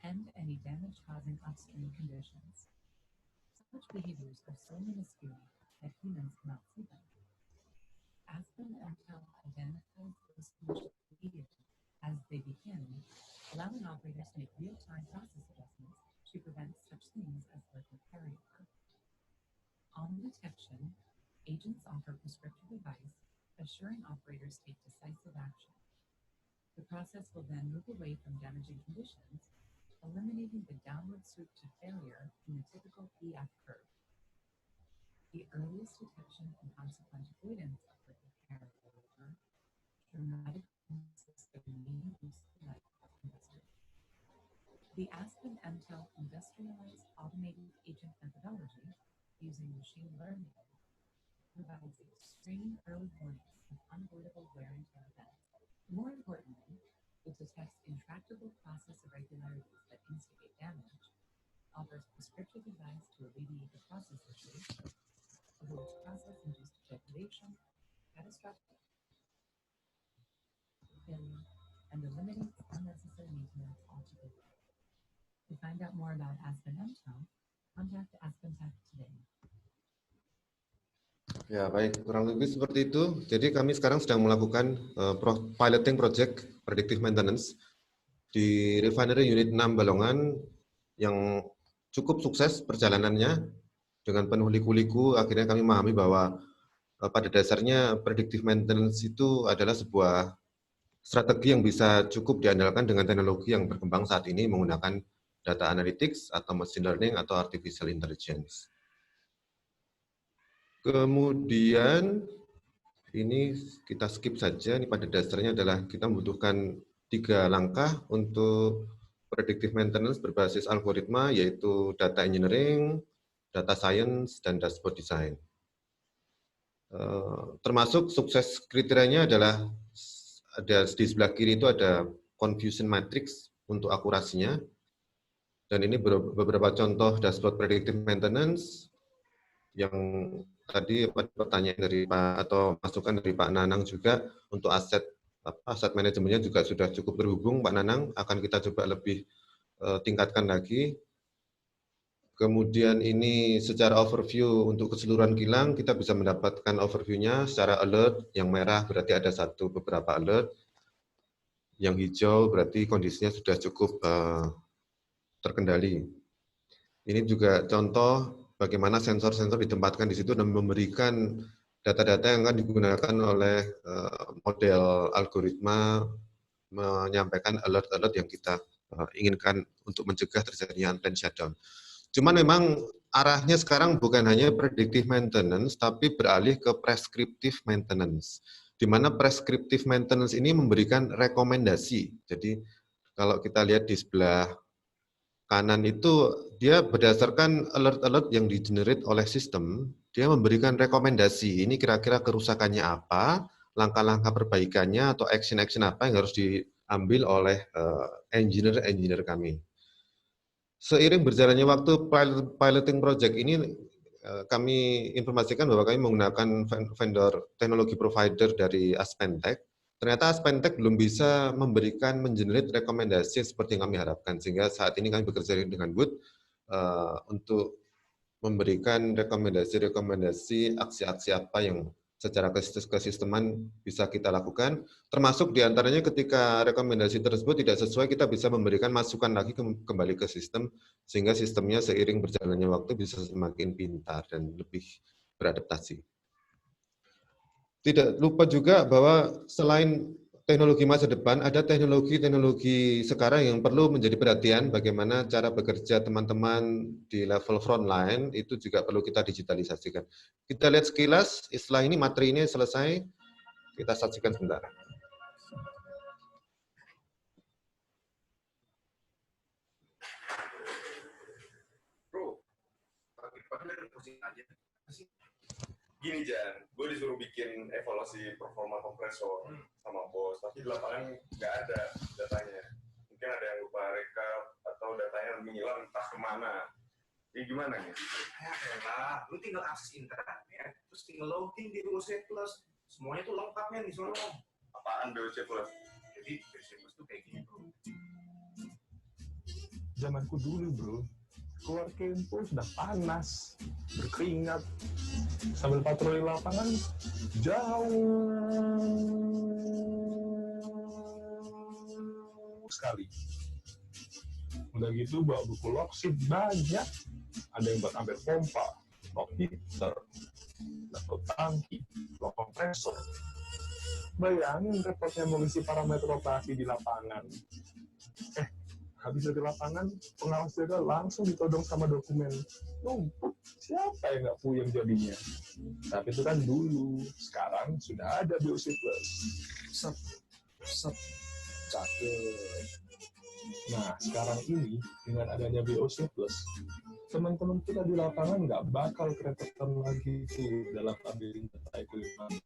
and any damage-causing upstream conditions. Such behaviors are so minuscule that humans cannot see them. Aspen Mtell identifies those conditions immediately as they begin, allowing detection, agents offer prescriptive advice, assuring operators take decisive action. The process will then move away from damaging conditions, eliminating the downward swoop to failure in the typical EF curve. The earliest detection and consequent avoidance of the repair, however, dramatically increases the remaining useful life of investors. The Aspen Mtel industrialized automated agent methodology using machine learning provides extreme early warnings of unavoidable wear and tear events. More importantly, it detects intractable process irregularities that instigate damage, offers prescriptive advice to alleviate the process issues, avoids process-induced degradation, catastrophic failure, and eliminates unnecessary maintenance altogether. To find out more about Aspen Mtel, contact AspenTech today. Ya, baik. Kurang lebih seperti itu. Jadi kami sekarang sedang melakukan piloting project predictive maintenance di refinery unit 6 Balongan yang cukup sukses perjalanannya dengan penuh liku-liku. Akhirnya kami memahami bahwa pada dasarnya predictive maintenance itu adalah sebuah strategi yang bisa cukup diandalkan dengan teknologi yang berkembang saat ini menggunakan data analytics atau machine learning atau artificial intelligence. Kemudian ini kita skip saja. Ini pada dasarnya adalah kita membutuhkan 3 langkah untuk predictive maintenance berbasis algoritma, yaitu data engineering, data science, dan dashboard design. Termasuk sukses kriterianya adalah ada di sebelah kiri itu ada confusion matrix untuk akurasinya. Dan ini beberapa contoh dashboard predictive maintenance yang tadi pertanyaan dari Pak atau masukan dari Pak Nanang juga untuk aset manajemennya juga sudah cukup berhubung. Pak Nanang akan kita coba lebih tingkatkan lagi. Kemudian ini secara overview untuk keseluruhan kilang kita bisa mendapatkan overview-nya secara alert. Yang merah berarti ada beberapa alert. Yang hijau berarti kondisinya sudah cukup terkendali. Ini juga contoh bagaimana sensor-sensor ditempatkan di situ dan memberikan data-data yang akan digunakan oleh model algoritma menyampaikan alert-alert yang kita inginkan untuk mencegah terjadinya unplanned shutdown. Cuman memang arahnya sekarang bukan hanya predictive maintenance, tapi beralih ke prescriptive maintenance. Di mana prescriptive maintenance ini memberikan rekomendasi. Jadi kalau kita lihat di sebelah kanan itu dia berdasarkan alert-alert yang di-generate oleh sistem, dia memberikan rekomendasi. Ini kira-kira kerusakannya apa, langkah-langkah perbaikannya atau action-action apa yang harus diambil oleh engineer-engineer kami. Seiring berjalannya waktu piloting project ini kami informasikan bahwa kami menggunakan vendor teknologi provider dari AspenTech. Ternyata AspenTech belum bisa mengenerate rekomendasi seperti yang kami harapkan, sehingga saat ini kami bekerja dengan Wood untuk memberikan rekomendasi aksi-aksi apa yang secara kesisteman bisa kita lakukan, termasuk diantaranya ketika rekomendasi tersebut tidak sesuai, kita bisa memberikan masukan lagi kembali ke sistem, sehingga sistemnya seiring berjalannya waktu bisa semakin pintar dan lebih beradaptasi. Tidak lupa juga bahwa selain teknologi masa depan, ada teknologi-teknologi sekarang yang perlu menjadi perhatian bagaimana cara bekerja teman-teman di level frontline, itu juga perlu kita digitalisasikan. Kita lihat sekilas, setelah ini materi ini selesai, kita saksikan sebentar. Bro, pagi-pagi pusing aja. Gini Jan, gue disuruh bikin evaluasi performa kompresor sama bos, tapi di lapangan nggak ada datanya. Mungkin ada yang lupa rekap atau datanya menghilang entah kemana. Jadi gimana nih? Ya elah, lu tinggal akses internet, terus tinggal login di BOC Plus. Semuanya tuh lengkapnya di sana. Apaan BOC Plus? Jadi BOC Plus tuh kayak gini bro. Zamanku dulu bro, keluar kempo sudah panas, berkeringat, sambil patroli lapangan jauh sekali. Udah gitu bawa buku loksit banyak, ada yang buat ambil pompa, lock heater, lock tangki, lock kompresor. Bayangin repotnya mengisi parameter operasi di lapangan. Habis dari lapangan, pengawas jaga langsung ditodong sama dokumen. Numpuk, siapa yang nggak puyeng jadinya? Tapi itu kan dulu, sekarang sudah ada BOC Plus. Cakep. Nah, sekarang ini, dengan adanya BOC Plus, teman-teman kita di lapangan nggak bakal kerepotan lagi tuh dalam ambilin data equipment.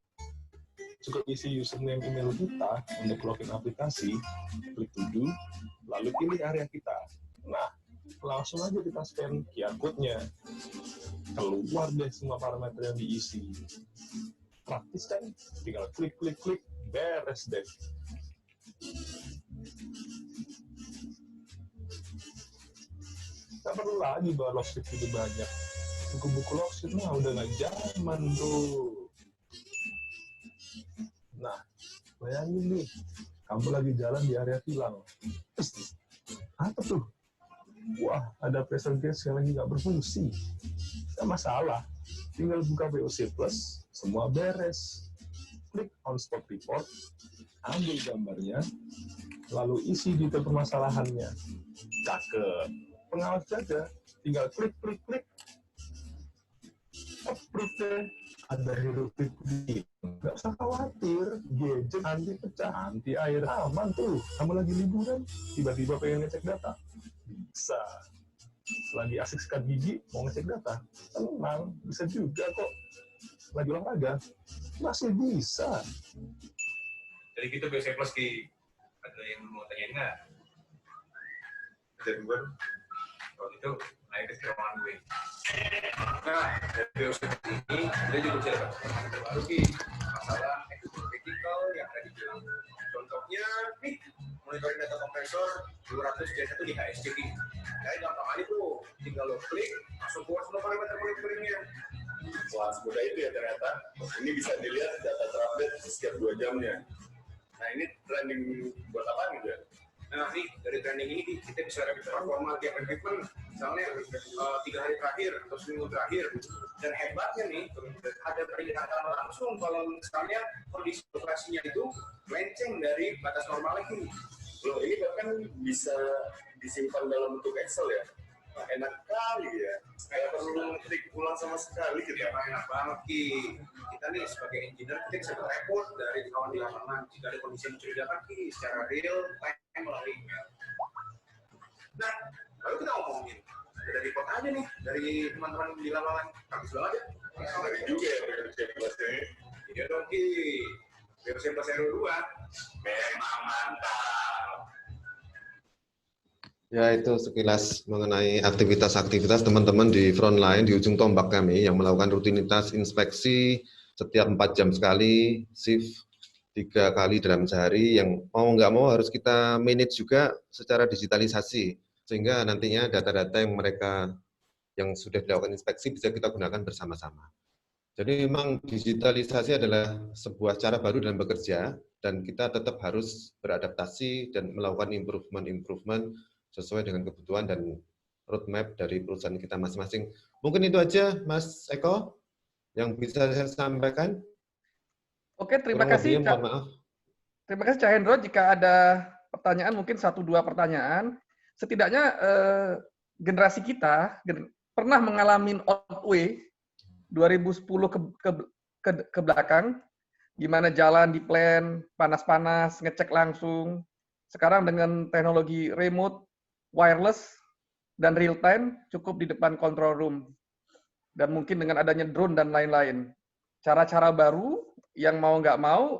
Cukup isi username email kita untuk login aplikasi, klik to do, lalu pilih area kita. Nah, langsung aja kita scan QR code-nya. Keluar deh semua parameter yang diisi. Praktis kan? Tinggal klik, beres deh. Nggak perlu lagi bawa logsheet itu banyak. Buku-buku logsheet mah udah nggak zaman tuh. Nah, bayangin nih, kamu lagi jalan di area tilang. Apa tuh? Wah, ada pressure gauge yang lagi nggak berfungsi. Nggak masalah, tinggal buka BOC Plus, semua beres. Klik on spot report, ambil gambarnya, lalu isi detail permasalahannya. Cakep. Pengawas jaga, tinggal klik. Approve deh. Ada huruf di. Nggak usah khawatir, gadget anti pecah, anti air, aman tuh. Kamu lagi liburan, tiba-tiba pengen ngecek data, bisa. Lagi asik sikat gigi, mau ngecek data, tenang, bisa juga kok. Lagi olahraga, masih bisa. Jadi gitu BOC Plus ada yang mau tanyain nggak? Ada dua. Kalau gitu, naik ke ruangan gue. Nah, dari BOC ini, dia juga bisa dapat baru masalah critical yang tadi bilang. Contohnya, nih, monitoring data kompresor 200 J1 di HSCP. Kayak gampang aja tuh, tinggal lo klik, langsung keluar semua parameter monitoringnya. Wah, semudah itu ya ternyata. Ini bisa dilihat data terupdate setiap 2 jamnya. Nah, ini trending buat apa gitu ya? Nah, nih, dari trending ini kita bisa lihat performa tiap equipment, misalnya 3 hari terakhir atau seminggu terakhir. Dan hebatnya nih, ada peringatan langsung kalau misalnya kondisi operasinya itu melenceng dari batas normal lagi. Loh, ini bahkan bisa disimpan dalam bentuk Excel ya? Nah, enak kali ya. Kayak perlu klik ulang sama sekali gitu ya. Enak banget, Ki. Kita nih sebagai engineer, kita bisa report dari kawan di lapangan. Jika ada kondisi yang mencurigakan, Ki, secara real time melalui email. Nah, lalu kita ngomongin. Ada report aja nih dari teman-teman di lapangan. Bagus banget ya. Dari juga ya BOC Plus ini. Iya dong, Ki. BOC Plus RO2. Memang mantap. Ya, itu sekilas mengenai aktivitas-aktivitas teman-teman di front line, di ujung tombak kami yang melakukan rutinitas inspeksi setiap 4 jam sekali, shift 3 kali dalam sehari, yang mau nggak mau harus kita manage juga secara digitalisasi, sehingga nantinya data-data yang mereka yang sudah dilakukan inspeksi bisa kita gunakan bersama-sama. Jadi memang digitalisasi adalah sebuah cara baru dalam bekerja, dan kita tetap harus beradaptasi dan melakukan improvement sesuai dengan kebutuhan dan roadmap dari perusahaan kita masing-masing. Mungkin itu aja, Mas Eko, yang bisa saya sampaikan. Oke, terima kasih, Cak. Mohon maaf. Terima kasih, Cak Hendro. Jika ada pertanyaan, mungkin 1-2 pertanyaan. Setidaknya generasi kita pernah mengalami outway 2010 ke belakang, gimana jalan di plan, panas-panas, ngecek langsung. Sekarang dengan teknologi remote, wireless, dan real time, cukup di depan control room. Dan mungkin dengan adanya drone dan lain-lain. Cara-cara baru yang mau nggak mau,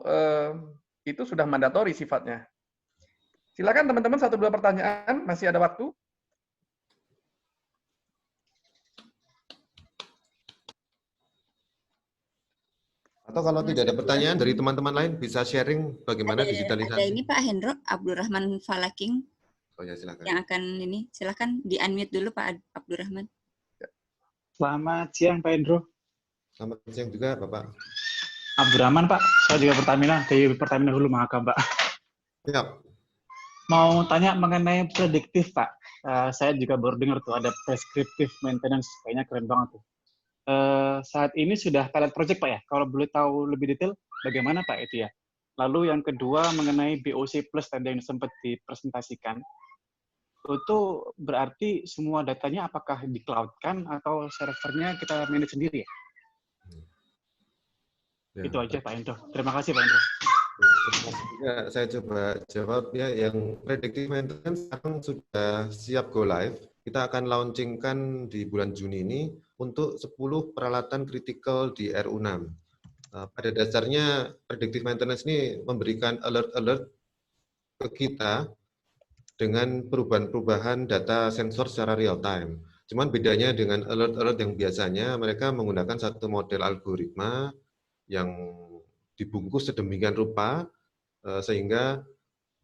itu sudah mandatori sifatnya. Silakan teman-teman, 1-2 pertanyaan, masih ada waktu. Atau kalau tidak ada pertanyaan dari teman-teman lain, bisa sharing bagaimana digitalisasi. Ada ini Pak Hendro, Abdurrahman Falaking. Oh ya, silakan. Yang akan ini, silakan di-unmute dulu Pak Abdurrahman. Selamat siang Pak Hendro. Selamat siang juga Bapak. Abdurrahman Pak, saya juga Pertamina, dari Pertamina Hulu Mahakam Pak. Ya. Mau tanya mengenai prediktif Pak. Saya juga baru dengar tuh ada prescriptive maintenance, kayaknya keren banget tuh. saat ini sudah pilot project Pak ya? Kalau boleh tahu lebih detail, bagaimana Pak itu ya? Lalu yang kedua mengenai BOC Plus tadi yang sempat dipresentasikan, itu berarti semua datanya apakah di cloud-kan atau servernya kita manage sendiri ya? Ya, Itu aja Pak Hendro. Terima kasih Pak Hendro. ya, saya coba jawab ya. Yang predictive maintenance sekarang sudah siap go live. Kita akan launchingkan di bulan Juni ini untuk 10 peralatan kritikal di RU6. Pada dasarnya predictive maintenance ini memberikan alert-alert ke kita dengan perubahan-perubahan data sensor secara real time. Cuman bedanya dengan alert-alert yang biasanya, mereka menggunakan satu model algoritma yang dibungkus sedemikian rupa sehingga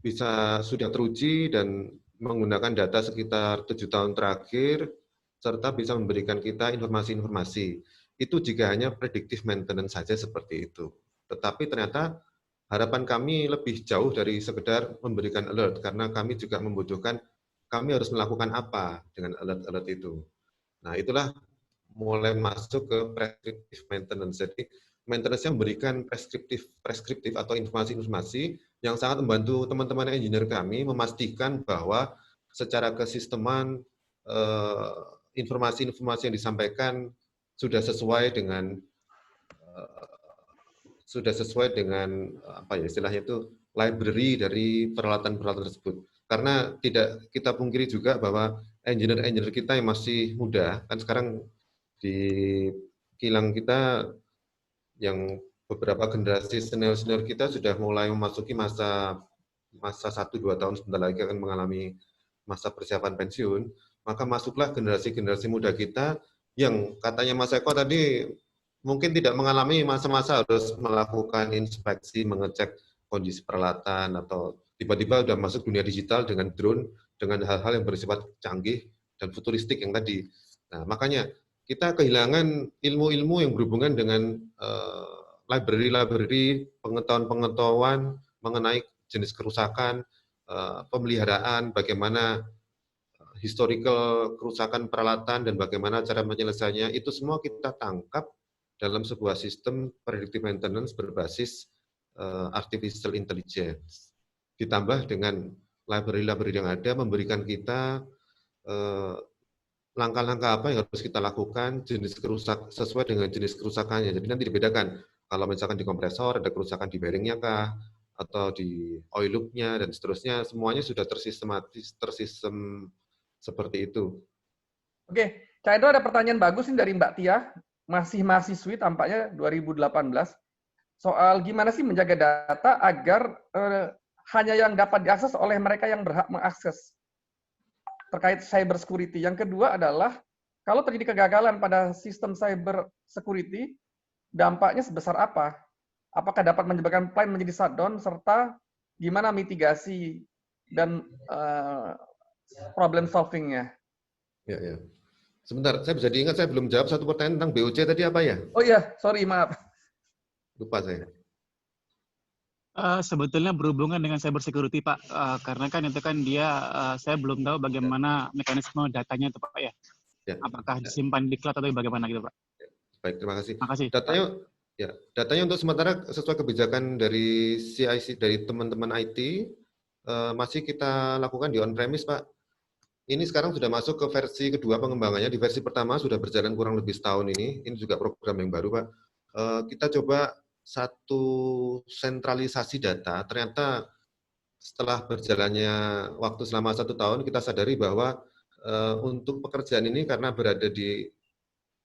bisa sudah teruji dan menggunakan data sekitar 7 tahun terakhir serta bisa memberikan kita informasi-informasi. Itu jika hanya predictive maintenance saja seperti itu. Tetapi ternyata harapan kami lebih jauh dari sekedar memberikan alert karena kami juga membutuhkan kami harus melakukan apa dengan alert-alert itu. Nah, itulah mulai masuk ke prescriptive maintenance. Jadi maintenance-nya memberikan preskriptif atau informasi-informasi yang sangat membantu teman-teman engineer kami memastikan bahwa secara kesisteman informasi-informasi yang disampaikan sudah sesuai dengan apa ya istilahnya itu library dari peralatan-peralatan tersebut. Karena tidak kita pungkiri juga bahwa engineer-engineer kita yang masih muda, kan sekarang di kilang kita yang beberapa generasi senior-senior kita sudah mulai memasuki masa 1-2 tahun sebentar lagi akan mengalami masa persiapan pensiun, maka masuklah generasi-generasi muda kita yang katanya Mas Eko tadi mungkin tidak mengalami masa-masa harus melakukan inspeksi, mengecek kondisi peralatan, atau tiba-tiba sudah masuk dunia digital dengan drone, dengan hal-hal yang bersifat canggih dan futuristik yang tadi. Nah, makanya kita kehilangan ilmu-ilmu yang berhubungan dengan library-library, pengetahuan-pengetahuan mengenai jenis kerusakan, pemeliharaan, bagaimana historical kerusakan peralatan, dan bagaimana cara menyelesaikannya, itu semua kita tangkap dalam sebuah sistem predictive maintenance berbasis artificial intelligence. Ditambah dengan library-library yang ada, memberikan kita langkah-langkah apa yang harus kita lakukan sesuai dengan jenis kerusakannya. Jadi nanti dibedakan, kalau misalkan di kompresor ada kerusakan di bearingnya kah, atau di oil loop-nya, dan seterusnya, semuanya sudah tersistem seperti itu. Oke, Cak Hendro ada pertanyaan bagus nih dari Mbak Tia, masih mahasiswi tampaknya 2018, soal gimana sih menjaga data agar hanya yang dapat diakses oleh mereka yang berhak mengakses terkait cyber security. Yang kedua adalah kalau terjadi kegagalan pada sistem cyber security, dampaknya sebesar apa? Apakah dapat menyebabkan plan menjadi shutdown, serta gimana mitigasi dan problem solving-nya? Ya. Sebentar, saya bisa diingat, saya belum jawab satu pertanyaan tentang BOC tadi apa ya? Oh iya, sorry, maaf. Lupa saya. Sebetulnya berhubungan dengan cyber security Pak, karena kan itu kan dia, saya belum tahu bagaimana mekanisme datanya itu Pak ya. Apakah disimpan di cloud atau bagaimana gitu Pak? Baik, terima kasih. Makasih. Datanya untuk sementara sesuai kebijakan dari CIC, dari teman-teman IT, masih kita lakukan di on-premise Pak. Ini sekarang sudah masuk ke versi kedua pengembangannya. Di versi pertama sudah berjalan kurang lebih setahun ini. Ini juga program yang baru Pak. Kita coba satu sentralisasi data. Ternyata setelah berjalannya waktu selama 1 tahun, kita sadari bahwa untuk pekerjaan ini karena berada di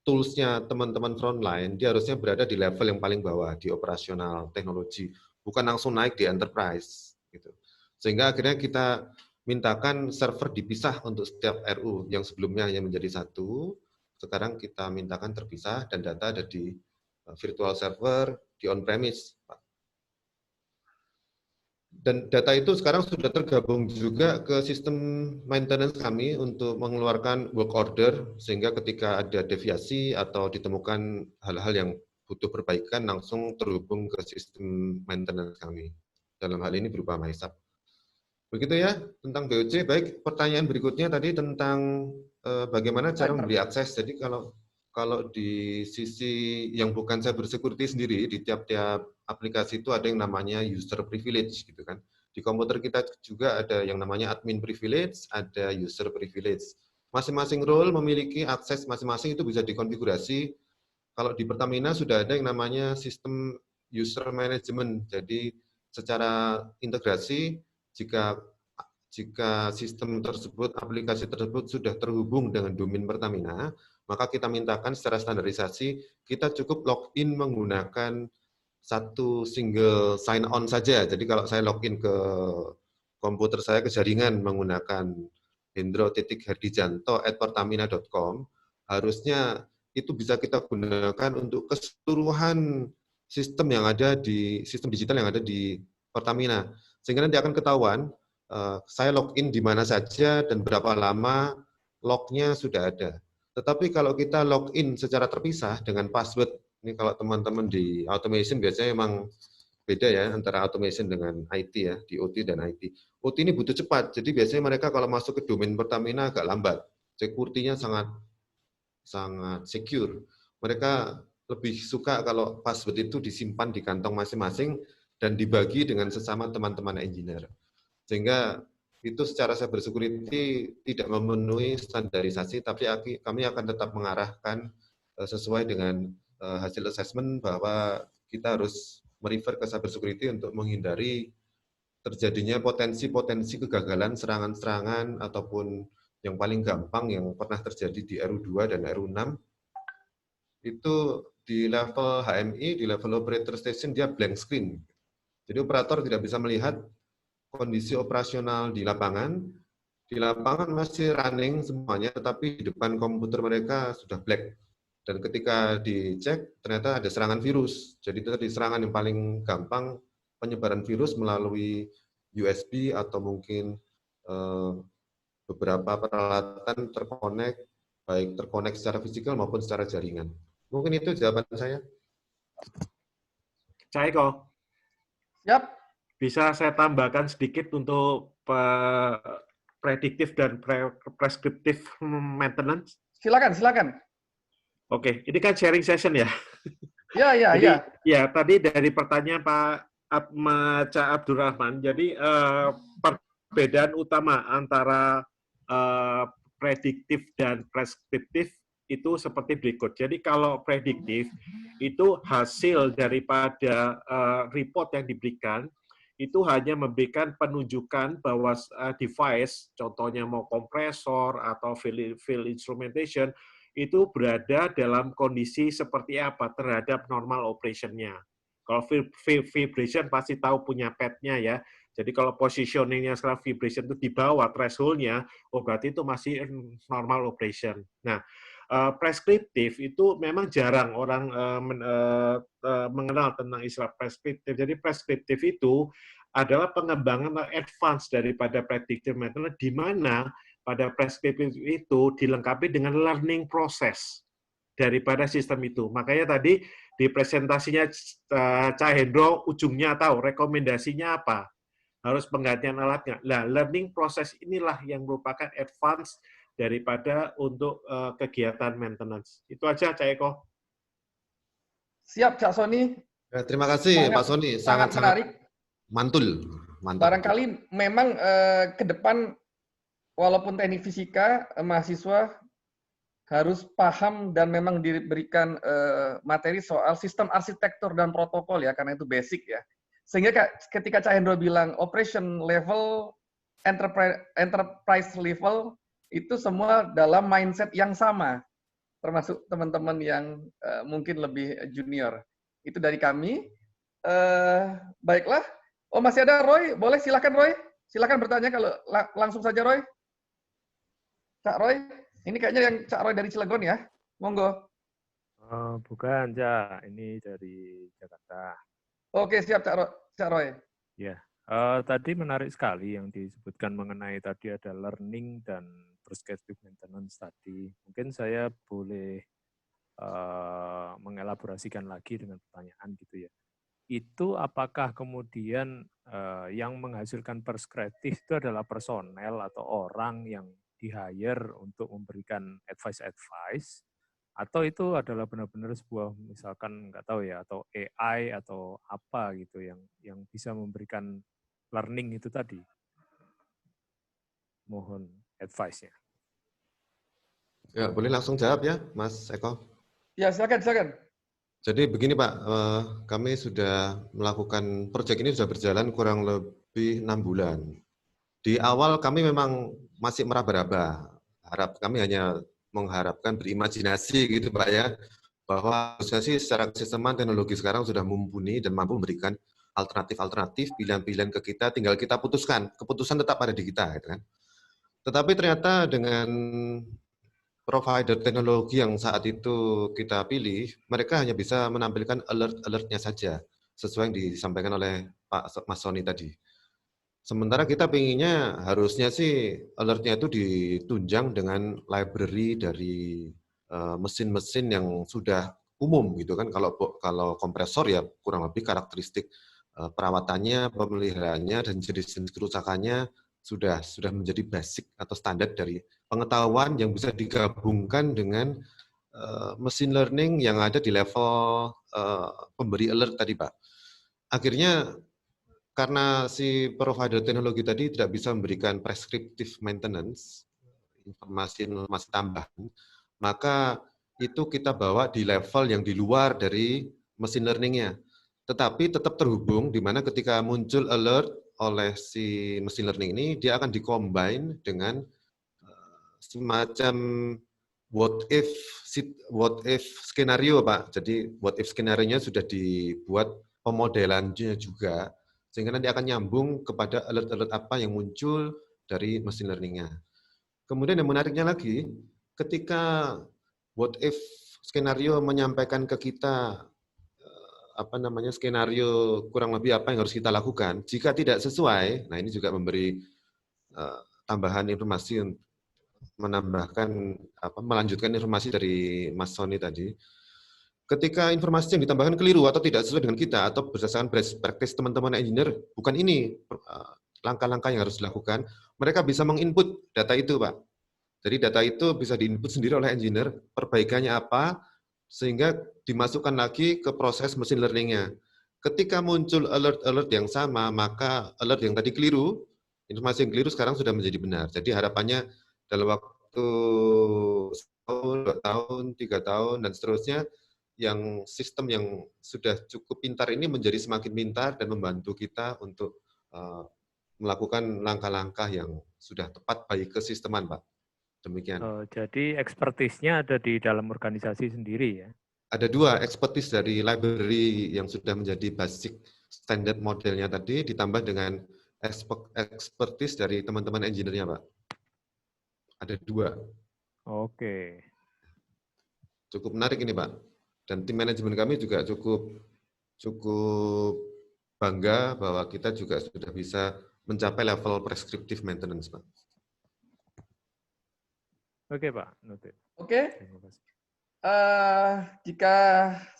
tools-nya teman-teman frontline, dia harusnya berada di level yang paling bawah, di operasional teknologi, bukan langsung naik di enterprise. Gitu. Sehingga akhirnya kita mintakan server dipisah untuk setiap RU, yang sebelumnya hanya menjadi satu, sekarang kita mintakan terpisah dan data ada di virtual server, di on-premise. Dan data itu sekarang sudah tergabung juga ke sistem maintenance kami untuk mengeluarkan work order, sehingga ketika ada deviasi atau ditemukan hal-hal yang butuh perbaikan, langsung terhubung ke sistem maintenance kami. Dalam hal ini berupa MySAP. Begitu ya, tentang BOC. Baik, pertanyaan berikutnya tadi tentang bagaimana cara memberi akses. Jadi kalau kalau di sisi yang bukan cyber security sendiri, di tiap-tiap aplikasi itu ada yang namanya user privilege gitu kan. Di komputer kita juga ada yang namanya admin privilege, ada user privilege. Masing-masing role memiliki akses masing-masing, itu bisa dikonfigurasi. Kalau di Pertamina sudah ada yang namanya sistem user management. Jadi secara integrasi, jika sistem tersebut, aplikasi tersebut sudah terhubung dengan domain Pertamina, maka kita mintakan secara standarisasi, kita cukup login menggunakan satu single sign on saja. Jadi kalau saya login ke komputer saya, ke jaringan menggunakan hendro.herdijanto@pertamina.com, harusnya itu bisa kita gunakan untuk keseluruhan sistem yang ada di sistem digital yang ada di Pertamina. Sehingga nanti akan ketahuan saya login di mana saja dan berapa lama lognya sudah ada. Tetapi kalau kita login secara terpisah dengan password, ini kalau teman-teman di automation biasanya memang beda ya antara automation dengan IT ya, di OT dan IT. OT ini butuh cepat, jadi biasanya mereka kalau masuk ke domain Pertamina agak lambat. Security-nya sangat secure. Mereka lebih suka kalau password itu disimpan di kantong masing-masing dan dibagi dengan sesama teman-teman engineer. Sehingga itu secara cyber security tidak memenuhi standarisasi, tapi kami akan tetap mengarahkan sesuai dengan hasil assessment bahwa kita harus merefer ke cyber security untuk menghindari terjadinya potensi-potensi kegagalan, serangan-serangan, ataupun yang paling gampang yang pernah terjadi di RU2 dan RU6, itu di level HMI, di level operator station, dia blank screen. Jadi operator tidak bisa melihat kondisi operasional di lapangan masih running semuanya, tetapi di depan komputer mereka sudah black. Dan ketika dicek, ternyata ada serangan virus. Jadi itu tadi serangan yang paling gampang, penyebaran virus melalui USB atau mungkin beberapa peralatan terkonek, baik terkonek secara fisikal maupun secara jaringan. Mungkin itu jawaban saya. Caiko. Yap. Bisa saya tambahkan sedikit untuk prediktif dan preskriptif maintenance? Silakan. Oke, ini kan sharing session ya. Jadi, ya, tadi dari pertanyaan Pak Abdurrahman, jadi perbedaan utama antara prediktif dan preskriptif itu seperti berikut. Jadi kalau prediktif itu hasil daripada report yang diberikan, itu hanya memberikan penunjukan bahwa device, contohnya mau kompresor atau field instrumentation, itu berada dalam kondisi seperti apa terhadap normal operation-nya. Kalau vibration pasti tahu punya pad-nya ya. Jadi kalau positioning-nya setelah vibration itu di bawah threshold-nya, berarti itu masih normal operation. Nah, preskriptif itu memang jarang orang mengenal tentang istilah preskriptif. Jadi preskriptif itu adalah pengembangan advance daripada predictive maintenance, di mana pada preskriptif itu dilengkapi dengan learning process daripada sistem itu. Makanya tadi di presentasinya Cak Hendro ujungnya tahu rekomendasinya apa, harus penggantian alatnya. Nah, learning process inilah yang merupakan advance daripada untuk kegiatan maintenance. Itu aja, Cak Eko. Siap, Cak Sony. Terima kasih, Pak Sony. Sangat menarik. Mantul. Mantap. Barangkali memang ke depan, walaupun teknik fisika, mahasiswa harus paham dan memang diberikan materi soal sistem arsitektur dan protokol ya, karena itu basic ya. Sehingga ketika Cak Hendro bilang operation level, enterprise level, itu semua dalam mindset yang sama, termasuk teman-teman yang mungkin lebih junior. Itu dari kami. Baiklah. Oh, masih ada Roy? Boleh, silakan Roy. Silakan bertanya kalau langsung saja Roy. Cak Roy, ini kayaknya yang Cak Roy dari Cilegon ya? Monggo. Bukan, Cak. Ini dari Jakarta. Oke, siap Cak Roy. Ya, tadi menarik sekali yang disebutkan mengenai tadi ada learning dan prescriptive maintenance tadi. Mungkin saya boleh mengelaborasikan lagi dengan pertanyaan gitu ya. Itu apakah kemudian yang menghasilkan preskriptif itu adalah personel atau orang yang di-hire untuk memberikan advice-advice, Atau itu adalah benar-benar sebuah misalkan nggak tahu ya, atau AI atau apa gitu yang bisa memberikan learning itu tadi. Mohon advice-nya. Ya, boleh langsung jawab ya, Mas Eko. Ya, silakan. Jadi begini Pak, kami sudah melakukan proyek ini sudah berjalan kurang lebih 6 bulan. Di awal kami memang masih meraba-raba. Kami hanya mengharapkan berimajinasi gitu Pak ya, bahwa harusnya sih secara keseimbangan teknologi sekarang sudah mumpuni dan mampu memberikan alternatif-alternatif, pilihan-pilihan ke kita, tinggal kita putuskan. Keputusan tetap ada di kita, gitu kan. Tetapi ternyata dengan provider teknologi yang saat itu kita pilih, mereka hanya bisa menampilkan alert-alertnya saja, sesuai yang disampaikan oleh Pak Mas Sony tadi. Sementara kita pinginnya harusnya sih alertnya itu ditunjang dengan library dari mesin-mesin yang sudah umum gitu kan. Kalau kompresor ya kurang lebih karakteristik perawatannya, pemeliharaannya dan jenis-jenis kerusakannya sudah menjadi basic atau standar dari pengetahuan yang bisa digabungkan dengan machine learning yang ada di level pemberi alert tadi Pak. Akhirnya karena si provider teknologi tadi tidak bisa memberikan prescriptive maintenance, informasi tambahan, maka itu kita bawa di level yang di luar dari machine learning-nya. Tetapi tetap terhubung, di mana ketika muncul alert oleh si machine learning ini, dia akan di-combine dengan semacam what if skenario Pak. Jadi what if skenario-nya sudah dibuat pemodelannya juga, sehingga nanti akan nyambung kepada alert-alert apa yang muncul dari machine learning-nya. Kemudian yang menariknya lagi, ketika what if skenario menyampaikan ke kita skenario kurang lebih apa yang harus kita lakukan, jika tidak sesuai, nah ini juga memberi tambahan informasi untuk melanjutkan informasi dari Mas Sony tadi. Ketika informasi yang ditambahkan keliru atau tidak sesuai dengan kita atau berdasarkan best practice teman-teman engineer, bukan ini langkah-langkah yang harus dilakukan, mereka bisa menginput data itu, Pak. Jadi data itu bisa diinput sendiri oleh engineer, perbaikannya apa, sehingga dimasukkan lagi ke proses machine learning-nya. Ketika muncul alert-alert yang sama, maka alert yang tadi keliru, informasi yang keliru sekarang sudah menjadi benar. Jadi harapannya dalam waktu 1 tahun, 2 tahun, 3 tahun, dan seterusnya, yang sistem yang sudah cukup pintar ini menjadi semakin pintar dan membantu kita untuk melakukan langkah-langkah yang sudah tepat bagi kesisteman, Pak. Demikian. Jadi expertise-nya ada di dalam organisasi sendiri ya? Ada 2, expertise dari library yang sudah menjadi basic standard modelnya tadi, ditambah dengan expertise dari teman-teman engineer-nya, Pak. Ada 2. Oke. Cukup menarik ini, Pak. Dan tim manajemen kami juga cukup bangga bahwa kita juga sudah bisa mencapai level prescriptive maintenance, Pak. Oke, Pak. Noted. Oke. Jika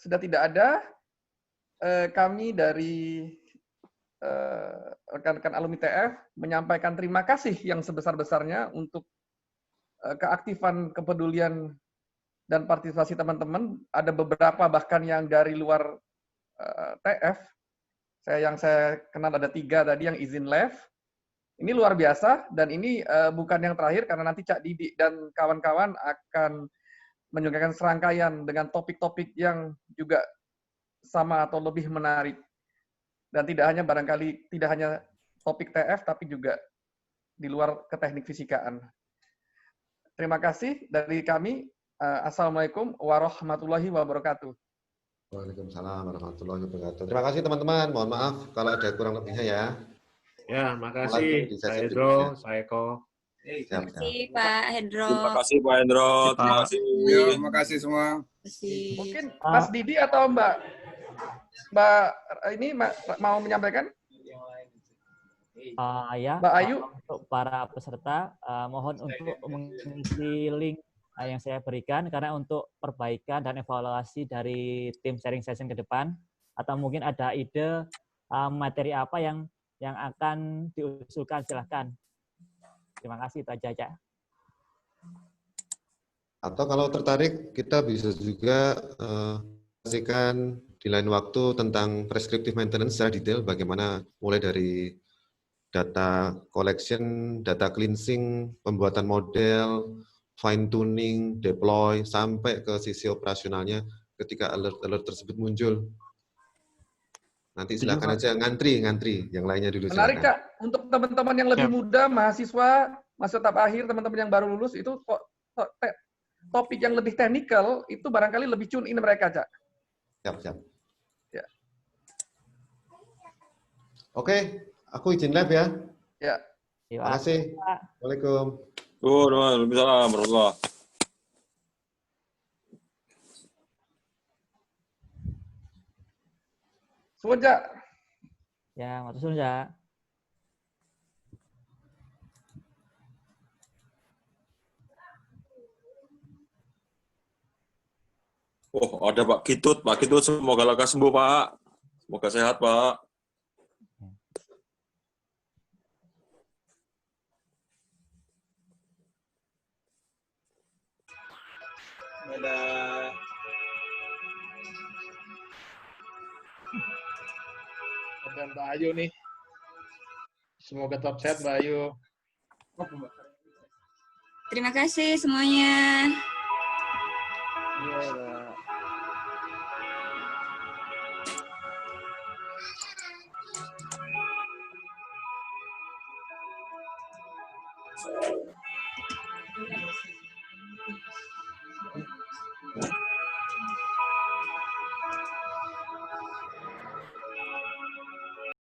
sudah tidak ada, kami dari rekan-rekan alumni TF menyampaikan terima kasih yang sebesar-besarnya untuk keaktifan, kepedulian, dan partisipasi teman-teman. Ada beberapa bahkan yang dari luar TF. Yang saya kenal ada 3 tadi yang izin live. Ini luar biasa, dan ini bukan yang terakhir, karena nanti Cak Didi dan kawan-kawan akan menyuguhkan serangkaian dengan topik-topik yang juga sama atau lebih menarik. Dan tidak hanya topik TF, tapi juga di luar keteknik fisikaan. Terima kasih dari kami. Assalamualaikum warahmatullahi wabarakatuh. Waalaikumsalam warahmatullahi wabarakatuh. Terima kasih teman-teman. Mohon maaf kalau ada kurang lebihnya ya. Ya, makasih Pak Hendro, Pak Eko. Terima kasih Pak Hendro. Terima kasih Pak Hendro. Terima kasih. Terima kasih semua. Mungkin Mas Didi atau Mbak ini mau menyampaikan? Ya, Mbak Ayu. Untuk para peserta, mohon untuk mengisi link yang saya berikan, karena untuk perbaikan dan evaluasi dari tim sharing session ke depan, atau mungkin ada ide materi apa yang akan diusulkan, silahkan. Terima kasih, itu aja. Atau kalau tertarik, kita bisa juga kasihkan di lain waktu tentang prescriptive maintenance secara detail, bagaimana mulai dari data collection, data cleansing, pembuatan model, fine tuning, deploy, sampai ke sisi operasionalnya ketika alert-alert tersebut muncul. Nanti silakan aja ngantri, yang lainnya dulu Menarik, silakan. Cak. Untuk teman-teman yang lebih muda, mahasiswa, masa tahap akhir, teman-teman yang baru lulus, itu topik yang lebih teknikal, itu barangkali lebih tune in mereka, Cak. Siap. Ya. Oke, aku izin live ya. Ya. Terima kasih. Assalamualaikum. Waalaikumsalam warahmatullahi. Suwun, Cak. Ya, matur suwun, Cak. Oh, ada Pak Kitut. Pak Kitut, semoga lekas sembuh, Pak. Semoga sehat, Pak. Dadah. Ada Mbak Ayu nih. Semoga tetap sehat, Mbak Ayu. Terima kasih semuanya. Iya, Mbak.